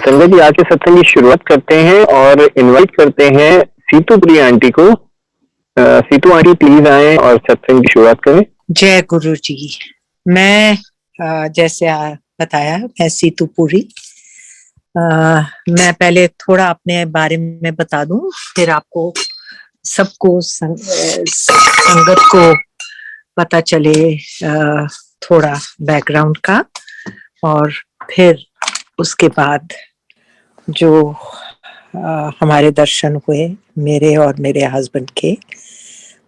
संगत जी आके सत्संग की शुरुआत करते हैं और इनवाइट करते हैं सीतू प्रिया आंटी को। सीतू आंटी प्लीज आए और सत्संग की शुरुआत करें। जय गुरु जी। मैं जैसे बताया, मैं सीतू पुरी। मैं पहले थोड़ा अपने बारे में बता दूं, फिर आपको सबको संगत को पता चले थोड़ा बैकग्राउंड का, और फिर उसके बाद जो हमारे दर्शन हुए मेरे और मेरे हस्बैंड के,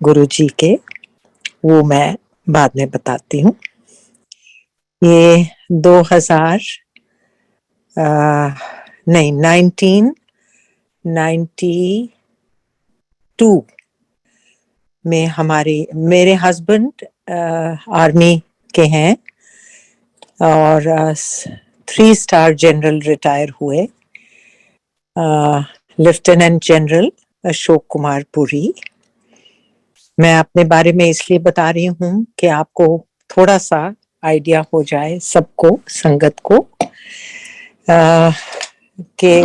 गुरु जी के, वो मैं बाद में बताती हूँ। ये 1992 में मेरे हस्बैंड आर्मी के हैं और 3 स्टार जनरल रिटायर हुए, लेफ्टिनेंट जनरल अशोक कुमार पुरी। मैं अपने बारे में इसलिए बता रही हूँ कि आपको थोड़ा सा आइडिया हो जाए, सबको, संगत को, कि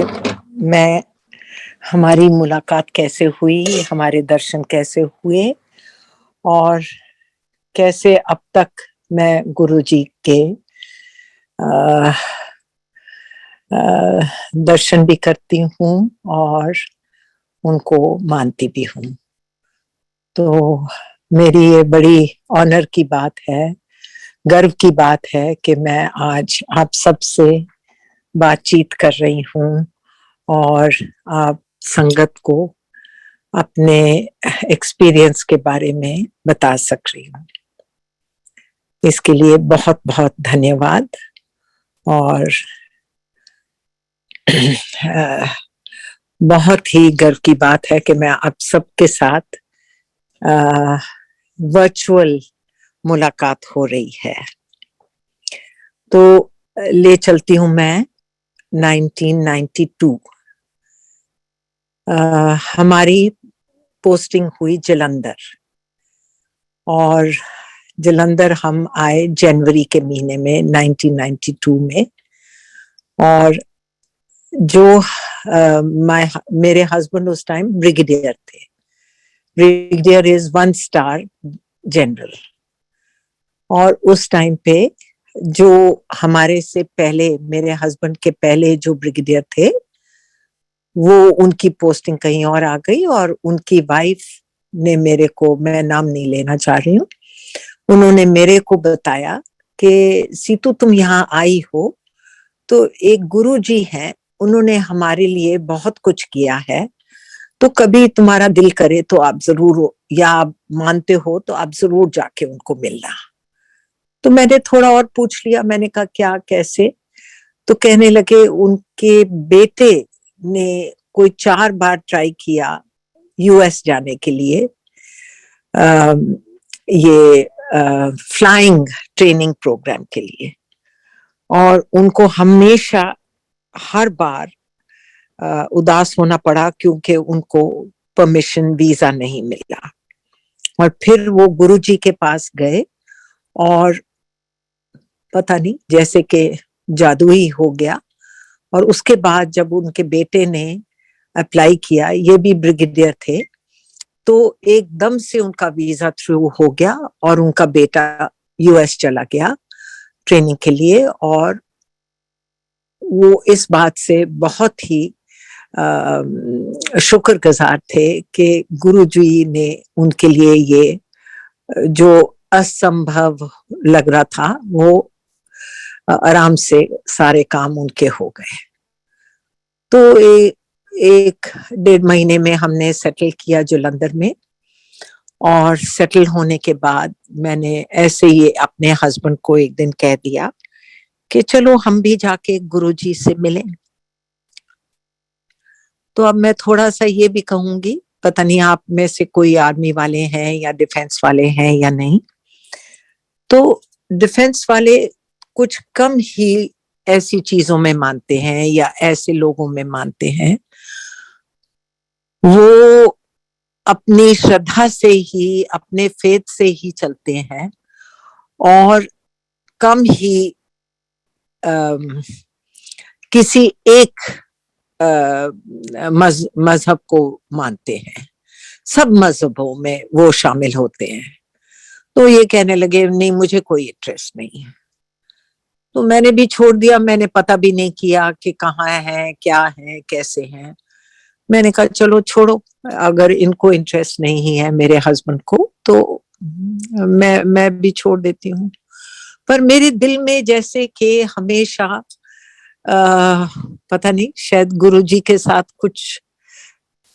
हमारी मुलाकात कैसे हुई, हमारे दर्शन कैसे हुए, और कैसे अब तक मैं गुरु जी के दर्शन भी करती हूँ और उनको मानती भी हूँ। तो मेरी ये बड़ी ऑनर की बात है, गर्व की बात है कि मैं आज आप सबसे बातचीत कर रही हूँ और आप संगत को अपने एक्सपीरियंस के बारे में बता सक रही हूँ। इसके लिए बहुत बहुत धन्यवाद। और बहुत ही गर्व की बात है कि मैं आप सबके साथ वर्चुअल मुलाकात हो रही है। तो ले चलती हूँ मैं 1992। हमारी पोस्टिंग हुई जलंधर, और जलंधर हम आए जनवरी के महीने में 1992 में। और जो मेरे हस्बैंड उस टाइम ब्रिगेडियर थे। Brigadier is 1 star general. और उस टाइम पे जो हमारे से पहले, मेरे हस्बैंड के पहले जो ब्रिगेडियर थे, वो उनकी पोस्टिंग कहीं और आ गई, और उनकी वाइफ ने मेरे को, मैं नाम नहीं लेना चाह रही हूँ, उन्होंने मेरे को बताया कि सीतू तुम यहाँ आई हो तो एक गुरु जी हैं, उन्होंने हमारे लिए बहुत कुछ किया है, तो कभी तुम्हारा दिल करे तो आप जरूर, या आप मानते हो तो आप जरूर जाके उनको मिलना। तो मैंने थोड़ा और पूछ लिया, मैंने कहा क्या, कैसे? तो कहने लगे उनके बेटे ने कोई 4 बार ट्राई किया यूएस जाने के लिए, ये फ्लाइंग ट्रेनिंग प्रोग्राम के लिए, और उनको हमेशा हर बार उदास होना पड़ा क्योंकि उनको परमिशन, वीजा नहीं मिला। और फिर वो गुरुजी के पास गए, और पता नहीं, जैसे कि जादू ही हो गया। और उसके बाद जब उनके बेटे ने अप्लाई किया, ये भी ब्रिगेडियर थे, तो एकदम से उनका वीजा थ्रू हो गया और उनका बेटा यूएस चला गया ट्रेनिंग के लिए। और वो इस बात से बहुत ही शुक्रगुजार थे कि गुरुजी ने उनके लिए ये जो असंभव लग रहा था, वो आराम से सारे काम उनके हो गए। तो 1-1.5 महीने में हमने सेटल किया जलंधर में। और सेटल होने के बाद मैंने ऐसे ही अपने हस्बैंड को एक दिन कह दिया कि चलो हम भी जाके गुरुजी से मिलें। तो अब मैं थोड़ा सा ये भी कहूंगी, पता नहीं आप में से कोई आर्मी वाले हैं या डिफेंस वाले हैं या नहीं। तो डिफेंस वाले कुछ कम ही ऐसी चीजों में मानते हैं या ऐसे लोगों में मानते हैं। वो अपनी श्रद्धा से ही, अपने फेथ से ही चलते हैं, और कम ही किसी एक मजहब को मानते हैं, सब मजहबों में वो शामिल होते हैं। तो ये कहने लगे नहीं मुझे कोई इंटरेस्ट नहीं है। तो मैंने भी छोड़ दिया, मैंने पता भी नहीं किया कि कहाँ है, क्या है, कैसे हैं। मैंने कहा चलो छोड़ो, अगर इनको इंटरेस्ट नहीं है मेरे हस्बैंड को तो मैं भी छोड़ देती हूँ। पर मेरे दिल में जैसे कि हमेशा पता नहीं, शायद गुरुजी के साथ कुछ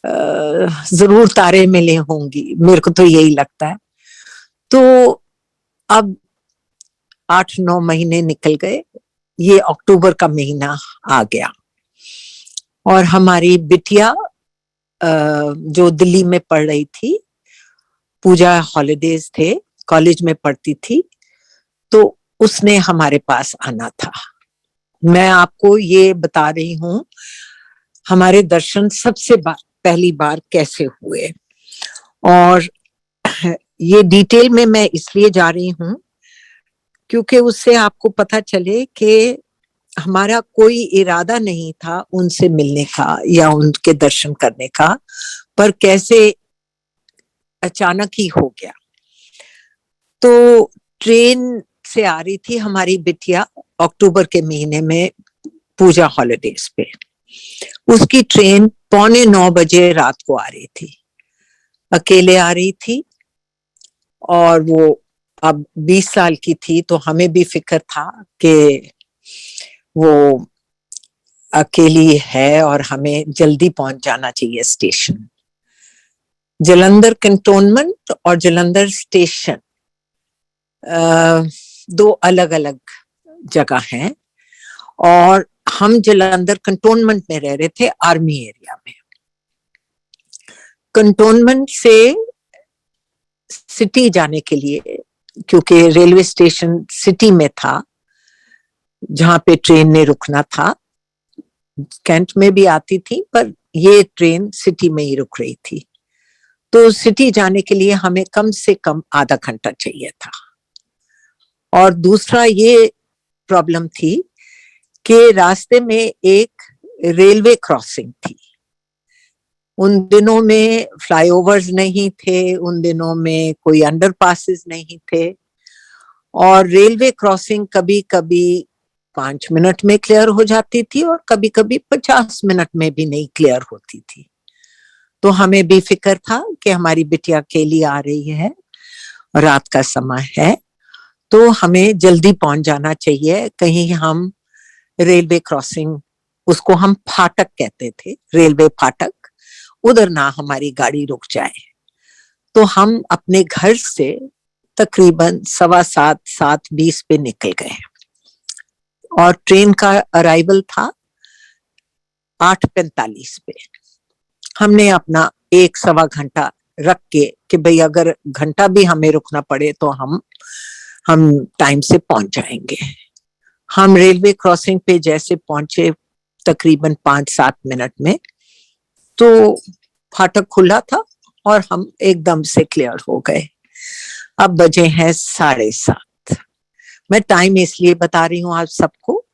जरूर तारे मिले होंगी, मेरे को तो यही लगता है। तो अब 8-9 महीने निकल गए, ये अक्टूबर का महीना आ गया और हमारी बिटिया जो दिल्ली में पढ़ रही थी, पूजा हॉलीडेज थे, कॉलेज में पढ़ती थी, तो उसने हमारे पास आना था। मैं आपको ये बता रही हूँ हमारे दर्शन सबसे पहली बार कैसे हुए, और ये डिटेल में मैं इसलिए जा रही हूँ क्योंकि उससे आपको पता चले कि हमारा कोई इरादा नहीं था उनसे मिलने का या उनके दर्शन करने का, पर कैसे अचानक ही हो गया। तो ट्रेन से आ रही थी हमारी बिटिया अक्टूबर के महीने में पूजा हॉलीडेज पे, उसकी ट्रेन 8:45 बजे रात को आ रही थी, अकेले आ रही थी, और वो अब 20 साल की थी, तो हमें भी फिक्र था कि वो अकेली है और हमें जल्दी पहुंच जाना चाहिए स्टेशन। जलंधर कैंटोनमेंट और जलंधर स्टेशन दो अलग अलग जगह हैं, और हम जलंधर कैंटोनमेंट में रह रहे थे, आर्मी एरिया में। कैंटोनमेंट से सिटी जाने के लिए, क्योंकि रेलवे स्टेशन सिटी में था जहां पे ट्रेन ने रुकना था, कैंट में भी आती थी पर ये ट्रेन सिटी में ही रुक रही थी, तो सिटी जाने के लिए हमें कम से कम आधा घंटा चाहिए था। और दूसरा ये प्रॉब्लम थी कि रास्ते में एक रेलवे क्रॉसिंग थी। उन दिनों में फ्लाईओवर्स नहीं थे, उन दिनों में कोई अंडरपासेस नहीं थे, और रेलवे क्रॉसिंग कभी कभी 5 मिनट में क्लियर हो जाती थी और कभी कभी 50 मिनट में भी नहीं क्लियर होती थी। तो हमें भी फिक्र था कि हमारी बिटिया अकेली आ रही है, रात का समय है, तो हमें जल्दी पहुंच जाना चाहिए। कहीं हम रेलवे क्रॉसिंग, उसको हम फाटक कहते थे, रेलवे फाटक, उधर ना हमारी गाड़ी रुक जाए। तो हम अपने घर से तकरीबन 7:15-7:20 पे निकल गए, और ट्रेन का अराइवल था 8:45 पे। हमने अपना 1-1.25 घंटा रख के कि भाई अगर घंटा भी हमें रुकना पड़े तो हम टाइम से पहुंच जाएंगे। हम रेलवे क्रॉसिंग पे जैसे पहुंचे तकरीबन 5-7 मिनट में, तो फाटक खुला था और हम एकदम से क्लियर हो गए। अब बजे हैं 7:30। मैं टाइम इसलिए बता रही हूँ आप सबको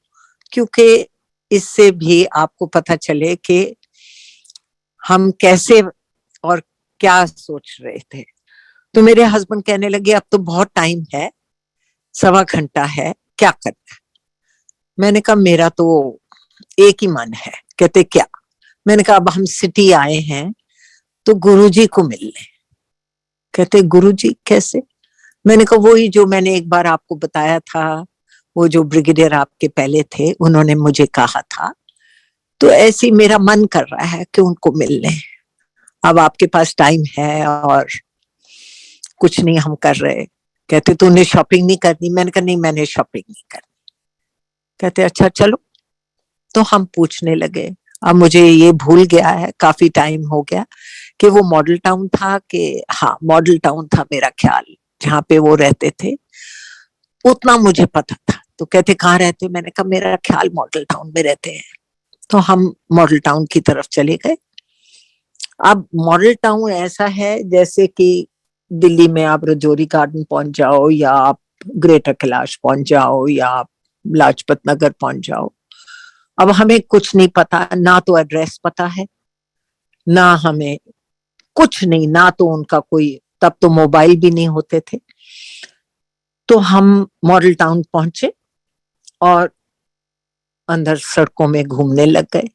क्योंकि इससे भी आपको पता चले कि हम कैसे और क्या सोच रहे थे। तो मेरे हस्बैंड कहने लगे अब तो बहुत टाइम है, 1.25 घंटा है, क्या करना है। मैंने कहा मेरा तो एक ही मन है। कहते क्या? मैंने कहा अब हम सिटी आए हैं तो गुरुजी को मिल लें। कहते गुरुजी कैसे? मैंने कहा वही जो मैंने एक बार आपको बताया था, वो जो ब्रिगेडियर आपके पहले थे, उन्होंने मुझे कहा था, तो ऐसी मेरा मन कर रहा है कि उनको मिल लें। अब आपके पास टाइम है और कुछ नहीं हम कर रहे। कहते तूने शॉपिंग नहीं करनी? मैंने कहा नहीं मैंने शॉपिंग नहीं करनी। कहते अच्छा चलो। तो हम पूछने लगे, अब मुझे ये भूल गया है, काफी टाइम हो गया, कि वो मॉडल टाउन था कि हाँ मॉडल टाउन था मेरा ख्याल, जहाँ पे वो रहते थे, उतना मुझे पता था। तो कहते कहाँ रहते? मैंने कहा मेरा ख्याल मॉडल टाउन में रहते हैं। तो हम मॉडल टाउन की तरफ चले गए। अब मॉडल टाउन ऐसा है जैसे कि दिल्ली में आप रजौरी गार्डन पहुंच जाओ, या आप ग्रेटर कैलाश पहुंच जाओ, या आप लाजपत नगर पहुंच जाओ। अब हमें कुछ नहीं पता, ना तो एड्रेस पता है, ना हमें कुछ नहीं, ना तो उनका कोई, तब तो मोबाइल भी नहीं होते थे। तो हम मॉडल टाउन पहुंचे और अंदर सड़कों में घूमने लग गए।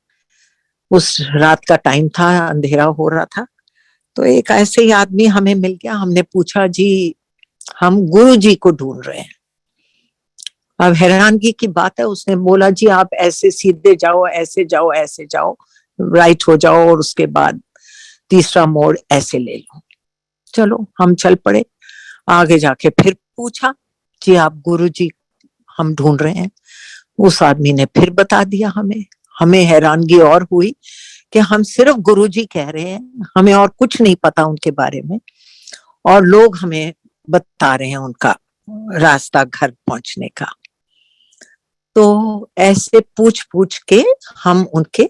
उस रात का टाइम था, अंधेरा हो रहा था। तो एक ऐसे ही आदमी हमें मिल गया। हमने पूछा, जी हम गुरु जी को ढूंढ रहे हैं। अब हैरानगी की बात है, उसने बोला, जी आप ऐसे सीधे जाओ, ऐसे जाओ, ऐसे जाओ, राइट हो जाओ और उसके बाद तीसरा मोड़ ऐसे ले लो। चलो हम चल पड़े। आगे जाके फिर पूछा, जी आप गुरु जी हम ढूंढ रहे हैं। उस आदमी ने फिर बता दिया हमें। हमें हैरानगी और हुई कि हम सिर्फ गुरुजी कह रहे हैं, हमें और कुछ नहीं पता उनके बारे में, और लोग हमें बता रहे हैं उनका रास्ता घर पहुंचने का। तो ऐसे पूछ पूछ के हम उनके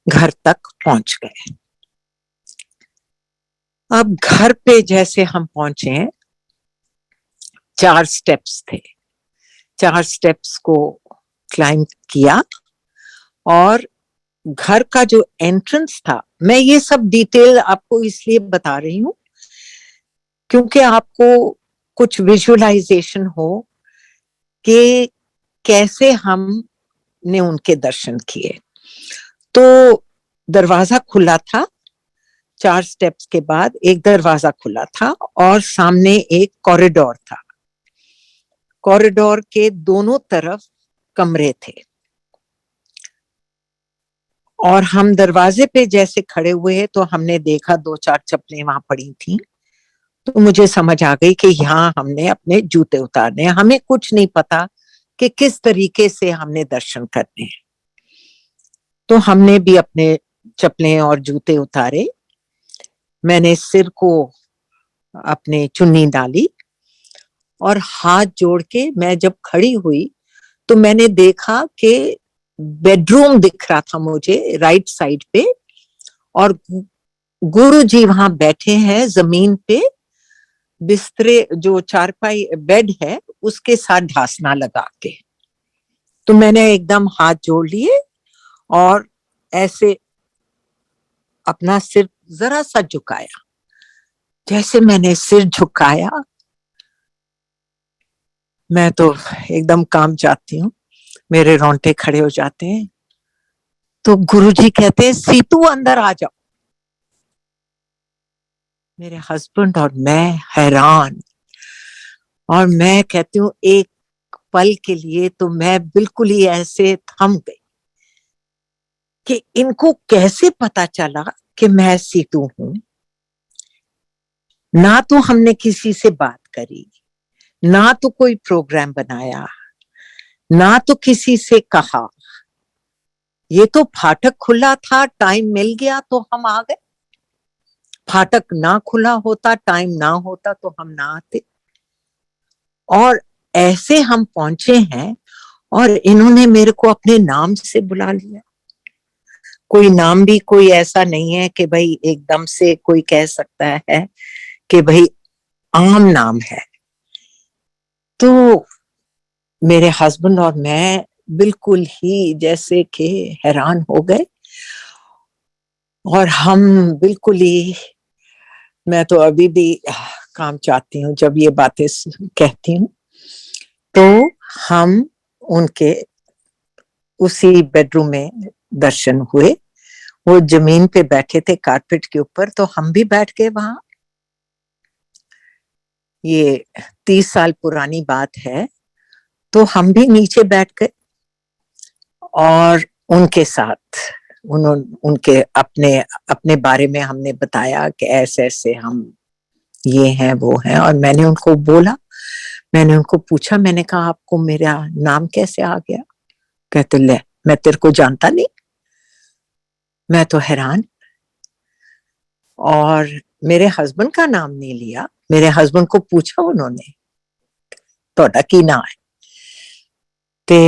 घर तक पहुंच गए। अब घर पे जैसे हम पहुंचे, 4 स्टेप्स थे। 4 स्टेप्स को क्लाइंब किया और घर का जो एंट्रेंस था, मैं ये सब डिटेल आपको इसलिए बता रही हूं क्योंकि आपको कुछ विजुअलाइजेशन हो कि कैसे हमने उनके दर्शन किए। तो दरवाजा खुला था, 4 स्टेप्स के बाद एक दरवाजा खुला था और सामने एक कॉरिडोर था। कॉरिडोर के दोनों तरफ कमरे थे और हम दरवाजे पे जैसे खड़े हुए तो हमने देखा 2-4 चप्पलें वहां पड़ी थी। तो मुझे समझ आ गई कि यहाँ हमने अपने जूते उतारने हैं। हमें कुछ नहीं पता कि किस तरीके से हमने दर्शन करने हैं। तो हमने भी अपने चप्पलें और जूते उतारे। मैंने सिर को अपने चुन्नी डाली और हाथ जोड़ के मैं जब खड़ी हुई तो मैंने देखा कि बेडरूम दिख रहा था मुझे राइट साइड पे, और गुरु जी वहां बैठे हैं जमीन पे, बिस्तरे जो चारपाई बेड है उसके साथ ढासना लगा के। तो मैंने एकदम हाथ जोड़ लिए और ऐसे अपना सिर जरा सा झुकाया। जैसे मैंने सिर झुकाया, मैं तो एकदम कांप जाती हूँ, मेरे रोंगटे खड़े हो जाते हैं। तो गुरुजी कहते हैं, सीतू अंदर आ जाओ। मेरे हस्बैंड और मैं हैरान, और मैं कहती हूँ एक पल के लिए तो मैं बिल्कुल ही ऐसे थम गई कि इनको कैसे पता चला कि मैं सीतू हूं। ना तो हमने किसी से बात करी, ना तो कोई प्रोग्राम बनाया, ना तो किसी से कहा। ये तो फाटक खुला था, टाइम मिल गया तो हम आ गए। फाटक ना खुला होता, टाइम ना होता तो हम ना आते। और ऐसे हम पहुंचे हैं और इन्होंने मेरे को अपने नाम से बुला लिया। कोई नाम भी कोई ऐसा नहीं है कि भाई एकदम से कोई कह सकता है कि भाई आम नाम है। तो मेरे हस्बैंड और मैं बिल्कुल ही जैसे कि हैरान हो गए, और हम बिल्कुल ही, मैं तो अभी भी काम चाहती हूँ जब ये बातें कहती हूँ। तो हम उनके उसी बेडरूम में दर्शन हुए। वो जमीन पे बैठे थे कारपेट के ऊपर, तो हम भी बैठ गए वहां। ये 30 साल पुरानी बात है। तो हम भी नीचे बैठ गए और उनके साथ उनके अपने अपने बारे में हमने बताया कि ऐसे ऐसे हम ये हैं वो हैं। और मैंने उनको बोला, मैंने उनको पूछा, मैंने कहा आपको मेरा नाम कैसे आ गया? कहते, ले मैं तेरे को जानता नहीं। मैं तो हैरान। और मेरे हस्बैंड का नाम नहीं लिया, मेरे हस्बैंड को पूछा उन्होंने, ਤੁਹਾਡਾ ਕੀ नाम है? ते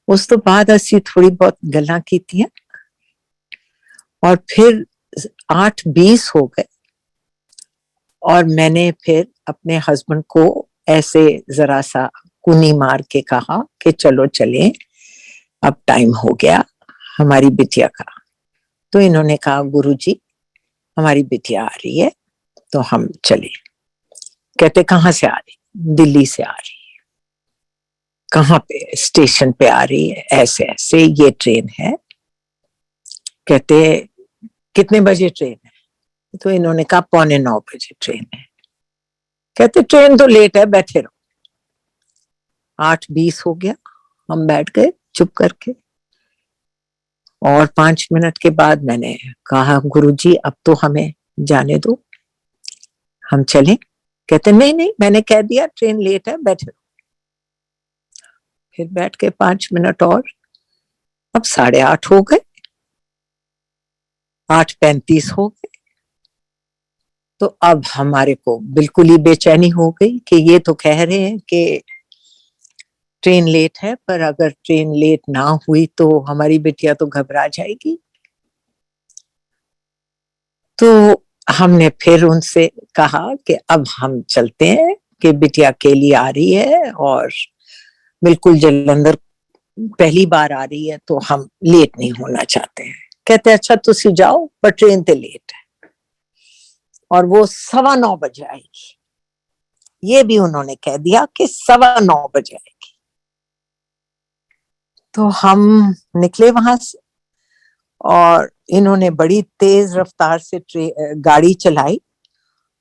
उस तो बाद असी थोड़ी बहुत गल्लां कीतियां और फिर 8:20 हो गए। और मैंने फिर अपने हस्बैंड को ऐसे जरा सा कूनी मार के कहा कि चलो चलें। अब टाइम हो गया हमारी बिटिया का। तो इन्होंने कहा गुरुजी हमारी बिटिया आ रही है तो हम चले। कहते कहाँ से आ रही? दिल्ली से आ रही है। कहाँ पे? स्टेशन पे आ रही है, ऐसे ऐसे ये ट्रेन है। कहते कितने बजे ट्रेन है? तो इन्होंने कहा 8:45 ट्रेन है। कहते ट्रेन तो लेट है, बैठे रहो। 8:20 हो गया, हम बैठ गए चुप करके। और 5 मिनट के बाद मैंने कहा गुरुजी अब तो हमें जाने दो, हम चलें। कहते नहीं नहीं, मैंने कह दिया ट्रेन लेट है, बैठे रहो। फिर बैठ के 5 मिनट और, अब 8:30 हो गए, 8:35 हो गए। तो अब हमारे को बिल्कुल ही बेचैनी हो गई कि ये तो कह रहे हैं कि ट्रेन लेट है, पर अगर ट्रेन लेट ना हुई तो हमारी बिटिया तो घबरा जाएगी। तो हमने फिर उनसे कहा कि अब हम चलते हैं कि बिटिया अकेली आ रही है और बिल्कुल जलंधर पहली बार आ रही है तो हम लेट नहीं होना चाहते हैं। कहते अच्छा तुसी जाओ पर ट्रेन ते लेट है और वो 9:15 बजे आएगी। ये भी उन्होंने कह दिया कि 9:15 बजे आएगी। तो हम निकले वहां से और इन्होंने बड़ी तेज रफ्तार से गाड़ी चलाई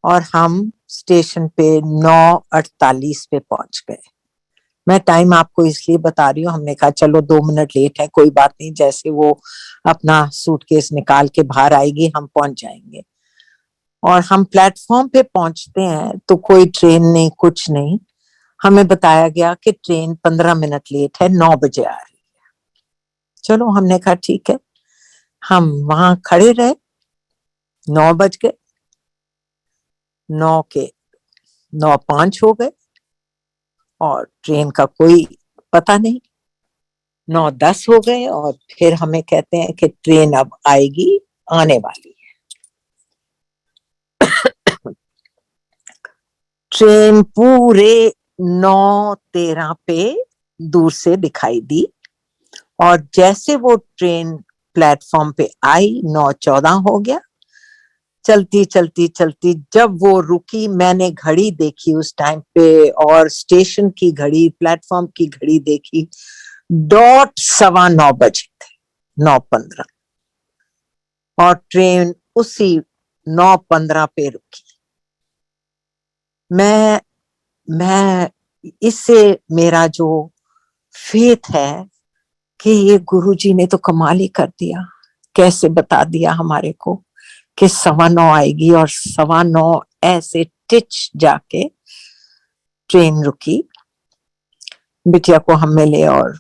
और हम स्टेशन पे 9:48 पे पहुंच गए। मैं टाइम आपको इसलिए बता रही हूँ, हमने कहा चलो 2 मिनट लेट है कोई बात नहीं, जैसे वो अपना सूटकेस निकाल के बाहर आएगी हम पहुंच जाएंगे। और हम प्लेटफॉर्म पे पहुंचते हैं तो कोई ट्रेन नहीं, कुछ नहीं। हमें बताया गया कि ट्रेन 15 मिनट लेट है, 9 बजे आ रही है। चलो हमने कहा ठीक है, हम वहां खड़े रहे। 9 बज गए, 9 के 9:05 हो गए और ट्रेन का कोई पता नहीं। 9:10 हो गए और फिर हमें कहते हैं कि ट्रेन अब आएगी, आने वाली है। ट्रेन पूरे 9:13 पे दूर से दिखाई दी और जैसे वो ट्रेन प्लेटफॉर्म पे आई 9:14 हो गया। चलती चलती चलती जब वो रुकी, मैंने घड़ी देखी उस टाइम पे और स्टेशन की घड़ी, प्लेटफॉर्म की घड़ी देखी, डॉट 9:15 बजे थे, 9:15। और ट्रेन उसी 9:15 पे रुकी। मैं इससे मेरा जो फेथ है कि ये गुरुजी ने तो कमाल ही कर दिया, कैसे बता दिया हमारे को कि 9:15 आएगी और 9:15 ऐसे टिच जाके ट्रेन रुकी। बिटिया को हम मिले और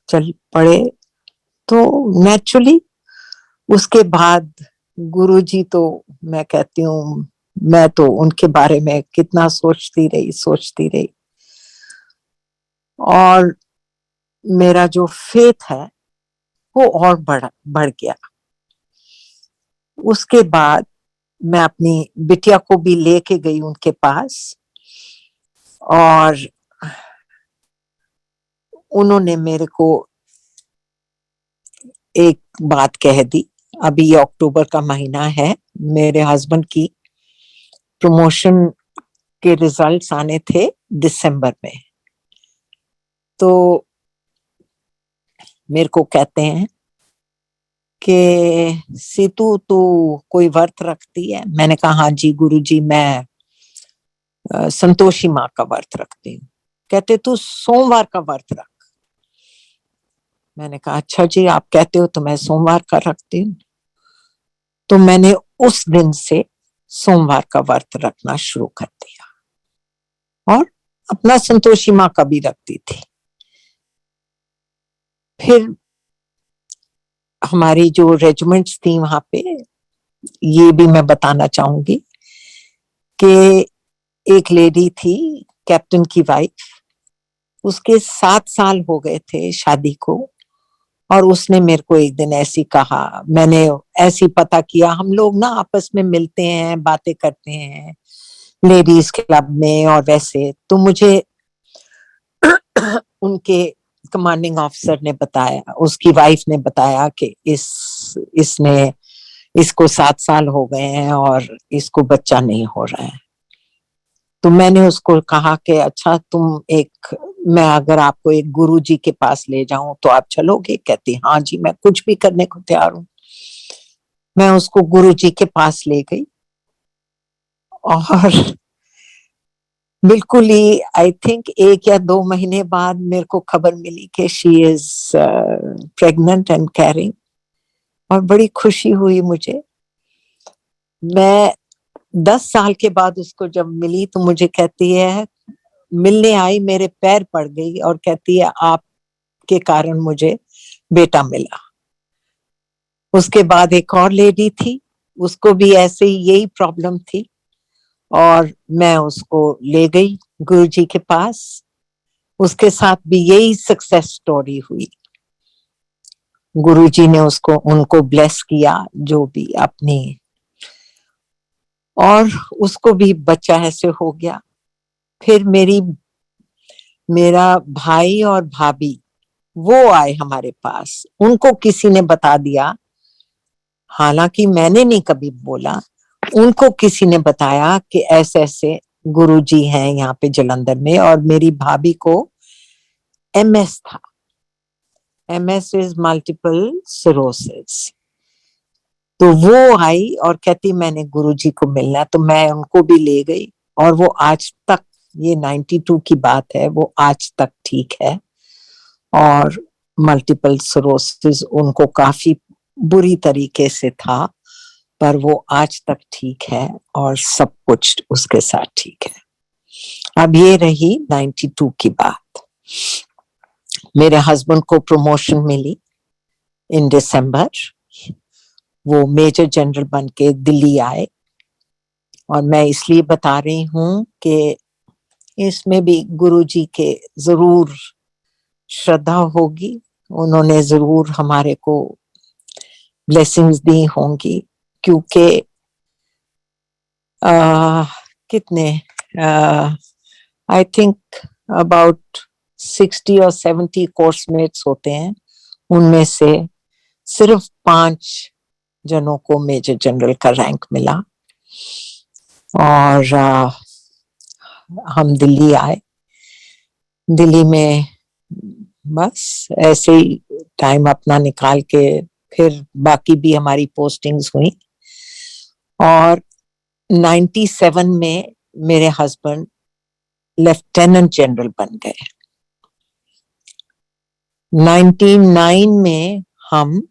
चल पड़े। तो नेचुरली उसके बाद गुरुजी तो मैं कहती हूँ, मैं तो उनके बारे में कितना सोचती रही और मेरा जो फेथ है वो और बढ़ गया। उसके बाद मैं अपनी बिटिया को भी लेके गई उनके पास और उन्होंने मेरे को एक बात कह दी। अभी ये अक्टूबर का महीना है, मेरे हस्बैंड की प्रमोशन के रिजल्ट्स आने थे दिसंबर में। तो मेरे को कहते हैं कि सीतू तू कोई व्रत रखती है? मैंने कहा हाँ जी गुरुजी, मैं संतोषी माँ का व्रत रखती हूँ। कहते तू सोमवार का व्रत रख। मैंने कहा अच्छा जी आप कहते हो तो मैं सोमवार का रखती हूँ। तो मैंने उस दिन से सोमवार का व्रत रखना शुरू कर दिया और अपना संतोषी माँ का भी रखती थी। फिर हमारी जो रेजिमेंट्स थी वहां पे, ये भी मैं बताना चाहूंगी कि एक लेडी थी कैप्टन की वाइफ, उसके 7 साल हो गए थे शादी को और उसने मेरे को एक दिन ऐसी कहा, मैंने ऐसी पता किया, हम लोग ना आपस में मिलते हैं बातें करते हैं लेडीज क्लब में और वैसे, तो मुझे उनके कमांडिंग ऑफिसर ने बताया, उसकी वाइफ ने बताया कि इसको 7 साल हो गए हैं और इसको बच्चा नहीं हो रहा है। तो मैंने उसको कहा कि अच्छा मैं अगर आपको एक गुरुजी के पास ले जाऊं तो आप चलोगे? कहती हाँ जी, मैं कुछ भी करने को तैयार हूं। मैं उसको गुरुजी के पास ले गई और बिल्कुल ही आई थिंक 1 या 2 महीने बाद मेरे को खबर मिली कि she is pregnant and carrying, और बड़ी खुशी हुई मुझे। मैं 10 साल के बाद उसको जब मिली तो मुझे कहती है, मिलने आई, मेरे पैर पड़ गई और कहती है आपके कारण मुझे बेटा मिला। उसके बाद एक और लेडी थी, उसको भी ऐसे ही यही प्रॉब्लम थी और मैं उसको ले गई गुरुजी के पास। उसके साथ भी यही सक्सेस स्टोरी हुई। गुरुजी ने उनको ब्लेस किया जो भी अपनी, और उसको भी बच्चा ऐसे हो गया। फिर मेरा भाई और भाभी वो आए हमारे पास, उनको किसी ने बता दिया, हालांकि मैंने नहीं कभी बोला, उनको किसी ने बताया कि ऐसे ऐसे गुरुजी हैं यहाँ पे जलंधर में, और मेरी भाभी को MS था, MS इज मल्टीपल सिरोसिस। तो वो आई और कहती मैंने गुरुजी को मिलना, तो मैं उनको भी ले गई और वो आज तक, ये 92 की बात है, वो आज तक ठीक है। और मल्टीपल सिरोसिस उनको काफी बुरी तरीके से था, पर वो आज तक ठीक है और सब कुछ उसके साथ ठीक है। अब ये रही 92 की बात। मेरे हस्बैंड को प्रमोशन मिली इन दिसंबर, वो मेजर जनरल बन के दिल्ली आए। और मैं इसलिए बता रही हूँ कि इसमें भी गुरुजी के जरूर श्रद्धा होगी, उन्होंने जरूर हमारे को ब्लेसिंग्स दी होंगी, क्योंकि कितने आई थिंक अबाउट 60 और 70 कोर्समेट्स होते हैं, उनमें से सिर्फ 5 जनों को मेजर जनरल का रैंक मिला। और हम दिल्ली आए। दिल्ली में बस ऐसे ही टाइम अपना निकाल के फिर बाकी भी हमारी पोस्टिंग्स हुई। और 97 में मेरे हस्बैंड लेफ्टिनेंट जनरल बन गए। 99 में हम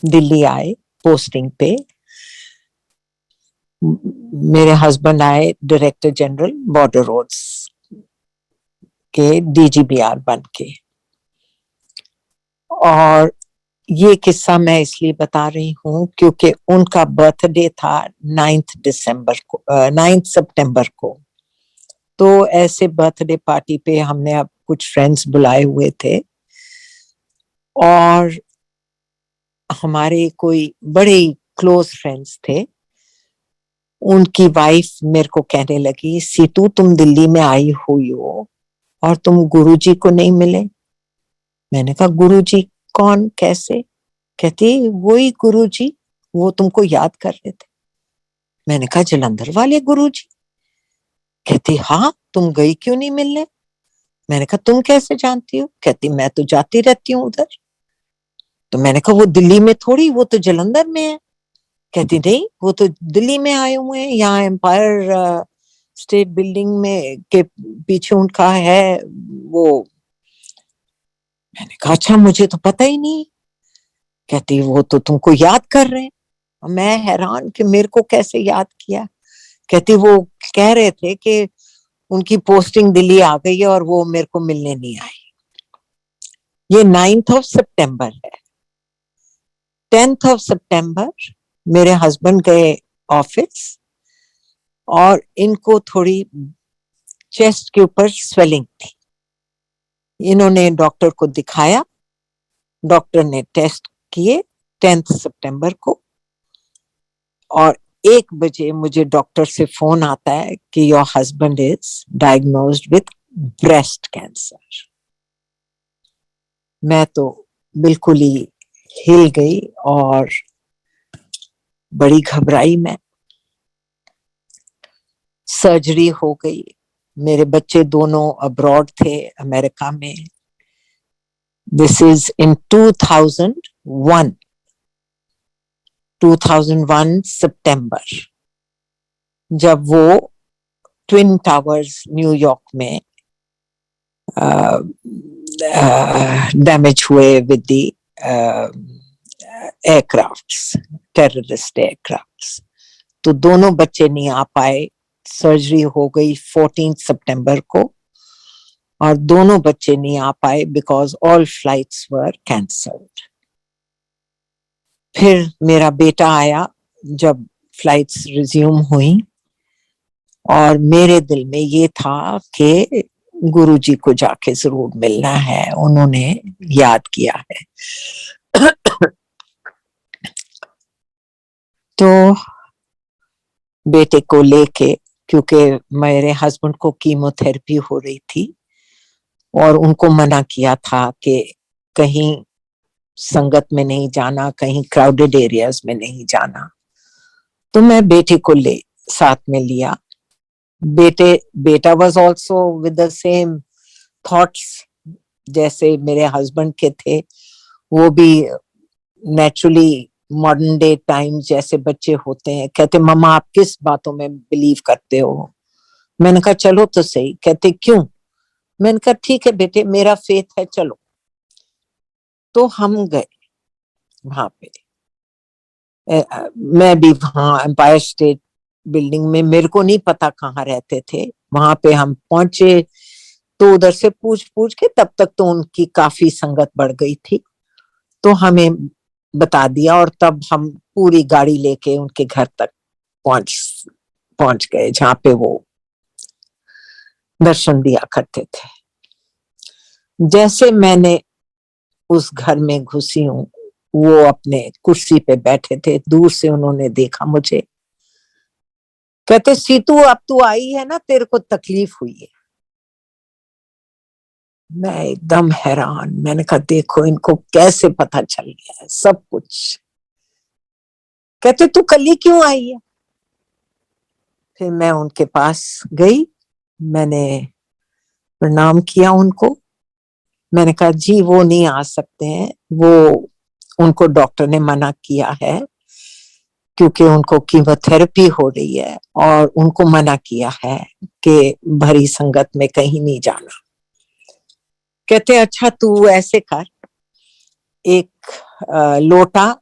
दिल्ली आए पोस्टिंग पे। मेरे हस्बैंड आए डायरेक्टर जनरल बॉर्डर रोड्स के DGBR बन के। और ये किस्सा मैं इसलिए बता रही हूँ क्योंकि उनका बर्थडे था 9 सितंबर को। तो ऐसे बर्थडे पार्टी पे हमने अब कुछ फ्रेंड्स बुलाए हुए थे, और हमारे कोई बड़े क्लोज फ्रेंड्स थे। उनकी वाइफ मेरे को कहने लगी, सीतू तुम दिल्ली में आई हुई हो और तुम गुरुजी को नहीं मिले। मैंने कहा गुरुजी कौन, कैसे? कहती वही गुरुजी, वो तुमको याद कर रहे थे। मैंने कहा जलंधर वाले गुरुजी? कहती हाँ, तुम गई क्यों नहीं मिलने? मैंने कहा तुम कैसे जानती हो? कहती मैं तो जाती रहती हूँ उधर। तो मैंने कहा वो दिल्ली में थोड़ी, वो तो जलंधर में है। कहती नहीं, वो तो दिल्ली में आए हुए हैं, यहाँ एम्पायर स्टेट बिल्डिंग में के पीछे उनका है वो। मैंने कहा अच्छा, मुझे तो पता ही नहीं। कहती वो तो तुमको याद कर रहे हैं। मैं हैरान कि मेरे को कैसे याद किया। कहती वो कह रहे थे कि उनकी पोस्टिंग दिल्ली आ गई है और वो मेरे को मिलने नहीं आई। ये 9 सितंबर है। 10 सितंबर मेरे हस्बैंड गए ऑफिस और इनको थोड़ी चेस्ट के ऊपर स्वेलिंग थी। इन्होंने डॉक्टर को दिखाया, डॉक्टर ने टेस्ट किए 10 सितंबर को, और 1 बजे मुझे डॉक्टर से फोन आता है कि your husband is diagnosed with breast cancer. मैं तो बिल्कुल ही हिल गई और बड़ी घबराई मैं। सर्जरी हो गई, मेरे बच्चे दोनों अब्रॉड थे, अमेरिका में। दिस इज इन 2001 सितंबर, जब वो ट्विन टावर्स न्यूयॉर्क में डैमेज हुए with the aircrafts, terrorist aircrafts. तो दोनों बच्चे नहीं आ पाए। सर्जरी हो गई 14 सितंबर को और दोनों बच्चे नहीं आ पाए because all flights were cancelled. फिर मेरा बेटा आया जब फ्लाइट्स रिज्यूम हुई और मेरे दिल में ये था कि गुरुजी को जाके जरूर मिलना है, उन्होंने याद किया है। तो बेटे को लेके, क्योंकि मेरे हस्बैंड को कीमोथेरेपी हो रही थी और उनको मना किया था कि कहीं संगत में नहीं जाना, कहीं क्राउडेड एरियाज में नहीं जाना। तो मैं बेटे को साथ में लिया। बेटा was also with the same thoughts जैसे मेरे हस्बैंड के थे। वो भी नेचुरली मॉडर्न डे टाइम जैसे बच्चे होते हैं, कहते मम्मा आप किस बातों में बिलीव करते हो? मैंने कहा चलो तो सही। कहते क्यों? मैंने कहा ठीक है बेटे, मेरा फेथ है, चलो। तो हम गए वहां पे। मैं भी वहां एम्पायर स्टेट बिल्डिंग में, मेरे को नहीं पता कहाँ रहते थे, वहां पे हम पहुंचे। तो उधर से पूछ पूछ के तब तक तो उनकी काफी संगत बढ़ गई थी, तो हमें बता दिया और तब हम पूरी गाड़ी लेके उनके घर तक पहुंच गए जहां पे वो दर्शन दिया करते थे। जैसे मैंने उस घर में घुसी हूं, वो अपने कुर्सी पे बैठे थे, दूर से उन्होंने देखा मुझे। कहते सीतू अब तू आई है ना, तेरे को तकलीफ हुई है। मैं एकदम हैरान, मैंने कहा देखो इनको कैसे पता चल गया है सब कुछ। कहते तू कल ही क्यों आई है? फिर मैं उनके पास गई, मैंने प्रणाम किया उनको। मैंने कहा जी वो नहीं आ सकते हैं, वो उनको डॉक्टर ने मना किया है क्योंकि उनको कीमोथेरेपी हो रही है और उनको मना किया है कि भरी संगत में कहीं नहीं जाना। कहते अच्छा तू ऐसे कर, एक लोटा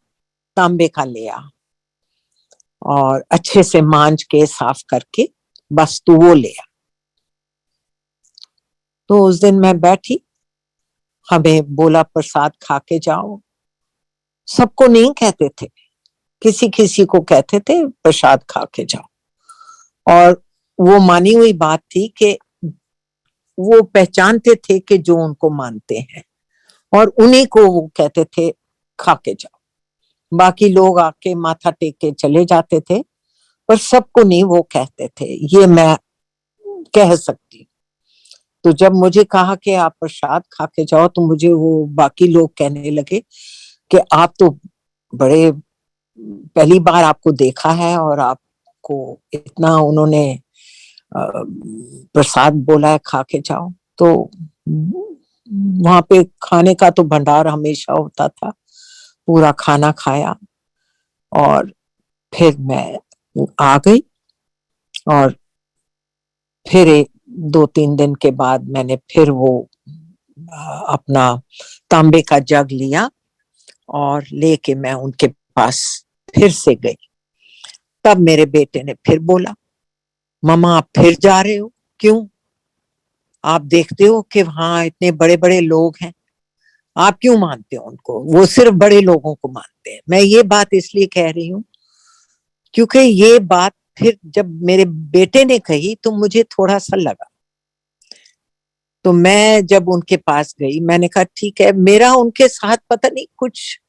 तांबे का ले आ और अच्छे से मांज के साफ करके बस तू वो ले आ। तो उस दिन मैं बैठी, हमें बोला प्रसाद खा के जाओ। सबको नहीं कहते थे, किसी किसी को कहते थे प्रसाद खा के जाओ। और वो मानी हुई बात थी कि वो पहचानते थे कि जो उनको मानते हैं और उन्हीं को वो कहते थे खा के जाओ। बाकी लोग आके माथा टेक के चले जाते थे, पर सबको नहीं वो कहते थे, ये मैं कह सकती। तो जब मुझे कहा कि आप प्रसाद खा के जाओ, तो मुझे वो बाकी लोग कहने लगे कि आप तो बड़े, पहली बार आपको देखा है और आपको इतना उन्होंने प्रसाद बोला है खा के जाओ। तो वहां पे खाने का तो भंडार हमेशा होता था, पूरा खाना खाया और फिर मैं आ गई। और फिर 2-3 दिन के बाद मैंने फिर वो अपना तांबे का जग लिया और लेके मैं उनके पास फिर से गई। तब मेरे बेटे ने फिर बोला मम्मा आप फिर जा रहे हो, क्यों? आप देखते हो कि वहां इतने बड़े बड़े लोग हैं, आप क्यों मानते हो उनको? वो सिर्फ बड़े लोगों को मानते हैं। मैं ये बात इसलिए कह रही हूँ क्योंकि ये बात फिर जब मेरे बेटे ने कही तो मुझे थोड़ा सा लगा। तो मैं जब उनके पास गई, मैंने कहा ठीक है, मेरा उनके साथ पता नहीं कुछ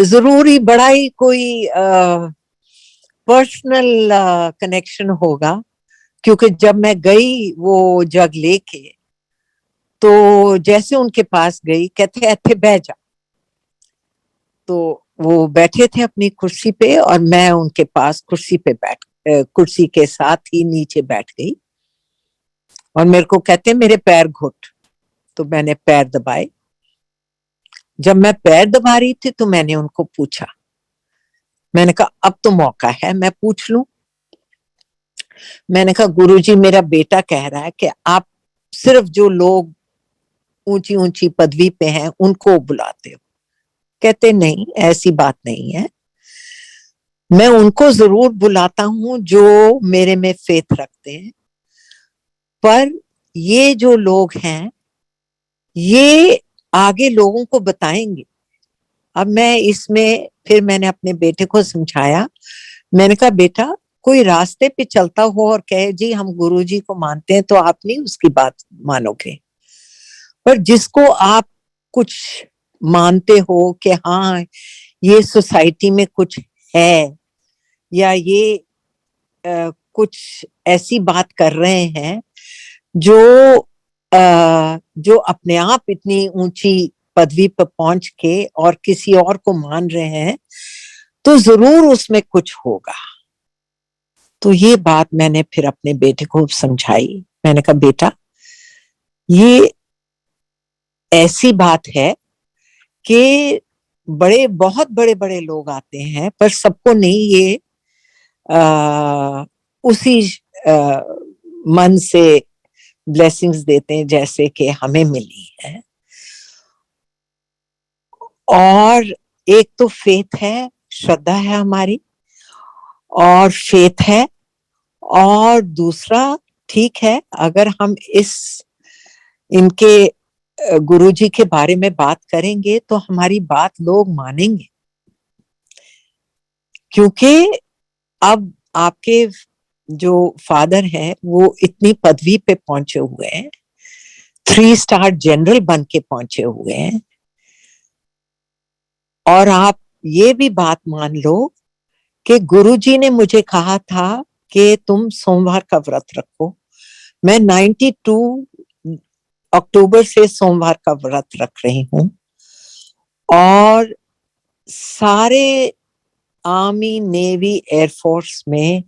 जरूरी बड़ा ही कोई पर्सनल कनेक्शन होगा, क्योंकि जब मैं गई वो जग लेके तो जैसे उनके पास गई, कहते ऐथे बैठ जा। तो वो बैठे थे अपनी कुर्सी पे और मैं उनके पास कुर्सी के साथ ही नीचे बैठ गई और मेरे को कहते मेरे पैर घुट। तो मैंने पैर दबाए। जब मैं पैर दबा रही थी तो मैंने उनको पूछा, मैंने कहा अब तो मौका है, मैं पूछ लूं। मैंने कहा गुरुजी, मेरा बेटा कह रहा है कि आप सिर्फ जो लोग ऊंची ऊंची पदवी पे हैं उनको बुलाते हो। कहते नहीं, ऐसी बात नहीं है, मैं उनको जरूर बुलाता हूं जो मेरे में फेथ रखते हैं, पर ये जो लोग हैं ये आगे लोगों को बताएंगे। अब मैं इसमें फिर मैंने अपने बेटे को समझाया, मैंने कहा बेटा, कोई रास्ते पे चलता हो और कहे जी हम गुरुजी को मानते हैं, तो आप नहीं उसकी बात मानोगे, पर जिसको आप कुछ मानते हो कि हाँ ये सोसाइटी में कुछ है या ये कुछ ऐसी बात कर रहे हैं जो अपने आप इतनी ऊंची पदवी पर पहुंच के और किसी और को मान रहे हैं, तो जरूर उसमें कुछ होगा। तो ये बात मैंने फिर अपने बेटे को समझाई। मैंने कहा बेटा, ये ऐसी बात है कि बहुत बड़े बड़े लोग आते हैं, पर सबको नहीं ये उसी मन से ब्लेसिंग्स देते हैं जैसे कि हमें मिली है। और एक तो फेथ है, श्रद्धा है हमारी और फेथ है, और दूसरा ठीक है अगर हम इनके गुरुजी के बारे में बात करेंगे तो हमारी बात लोग मानेंगे, क्योंकि अब आपके जो फादर हैं वो इतनी पदवी पे पहुंचे हुए हैं, 3 स्टार जनरल बन के पहुंचे हुए हैं, और आप ये भी बात मान लो कि गुरुजी ने मुझे कहा था कि तुम सोमवार का व्रत रखो। मैं 92 अक्टूबर से सोमवार का व्रत रख रही हूँ, और सारे आर्मी, नेवी, एयरफोर्स में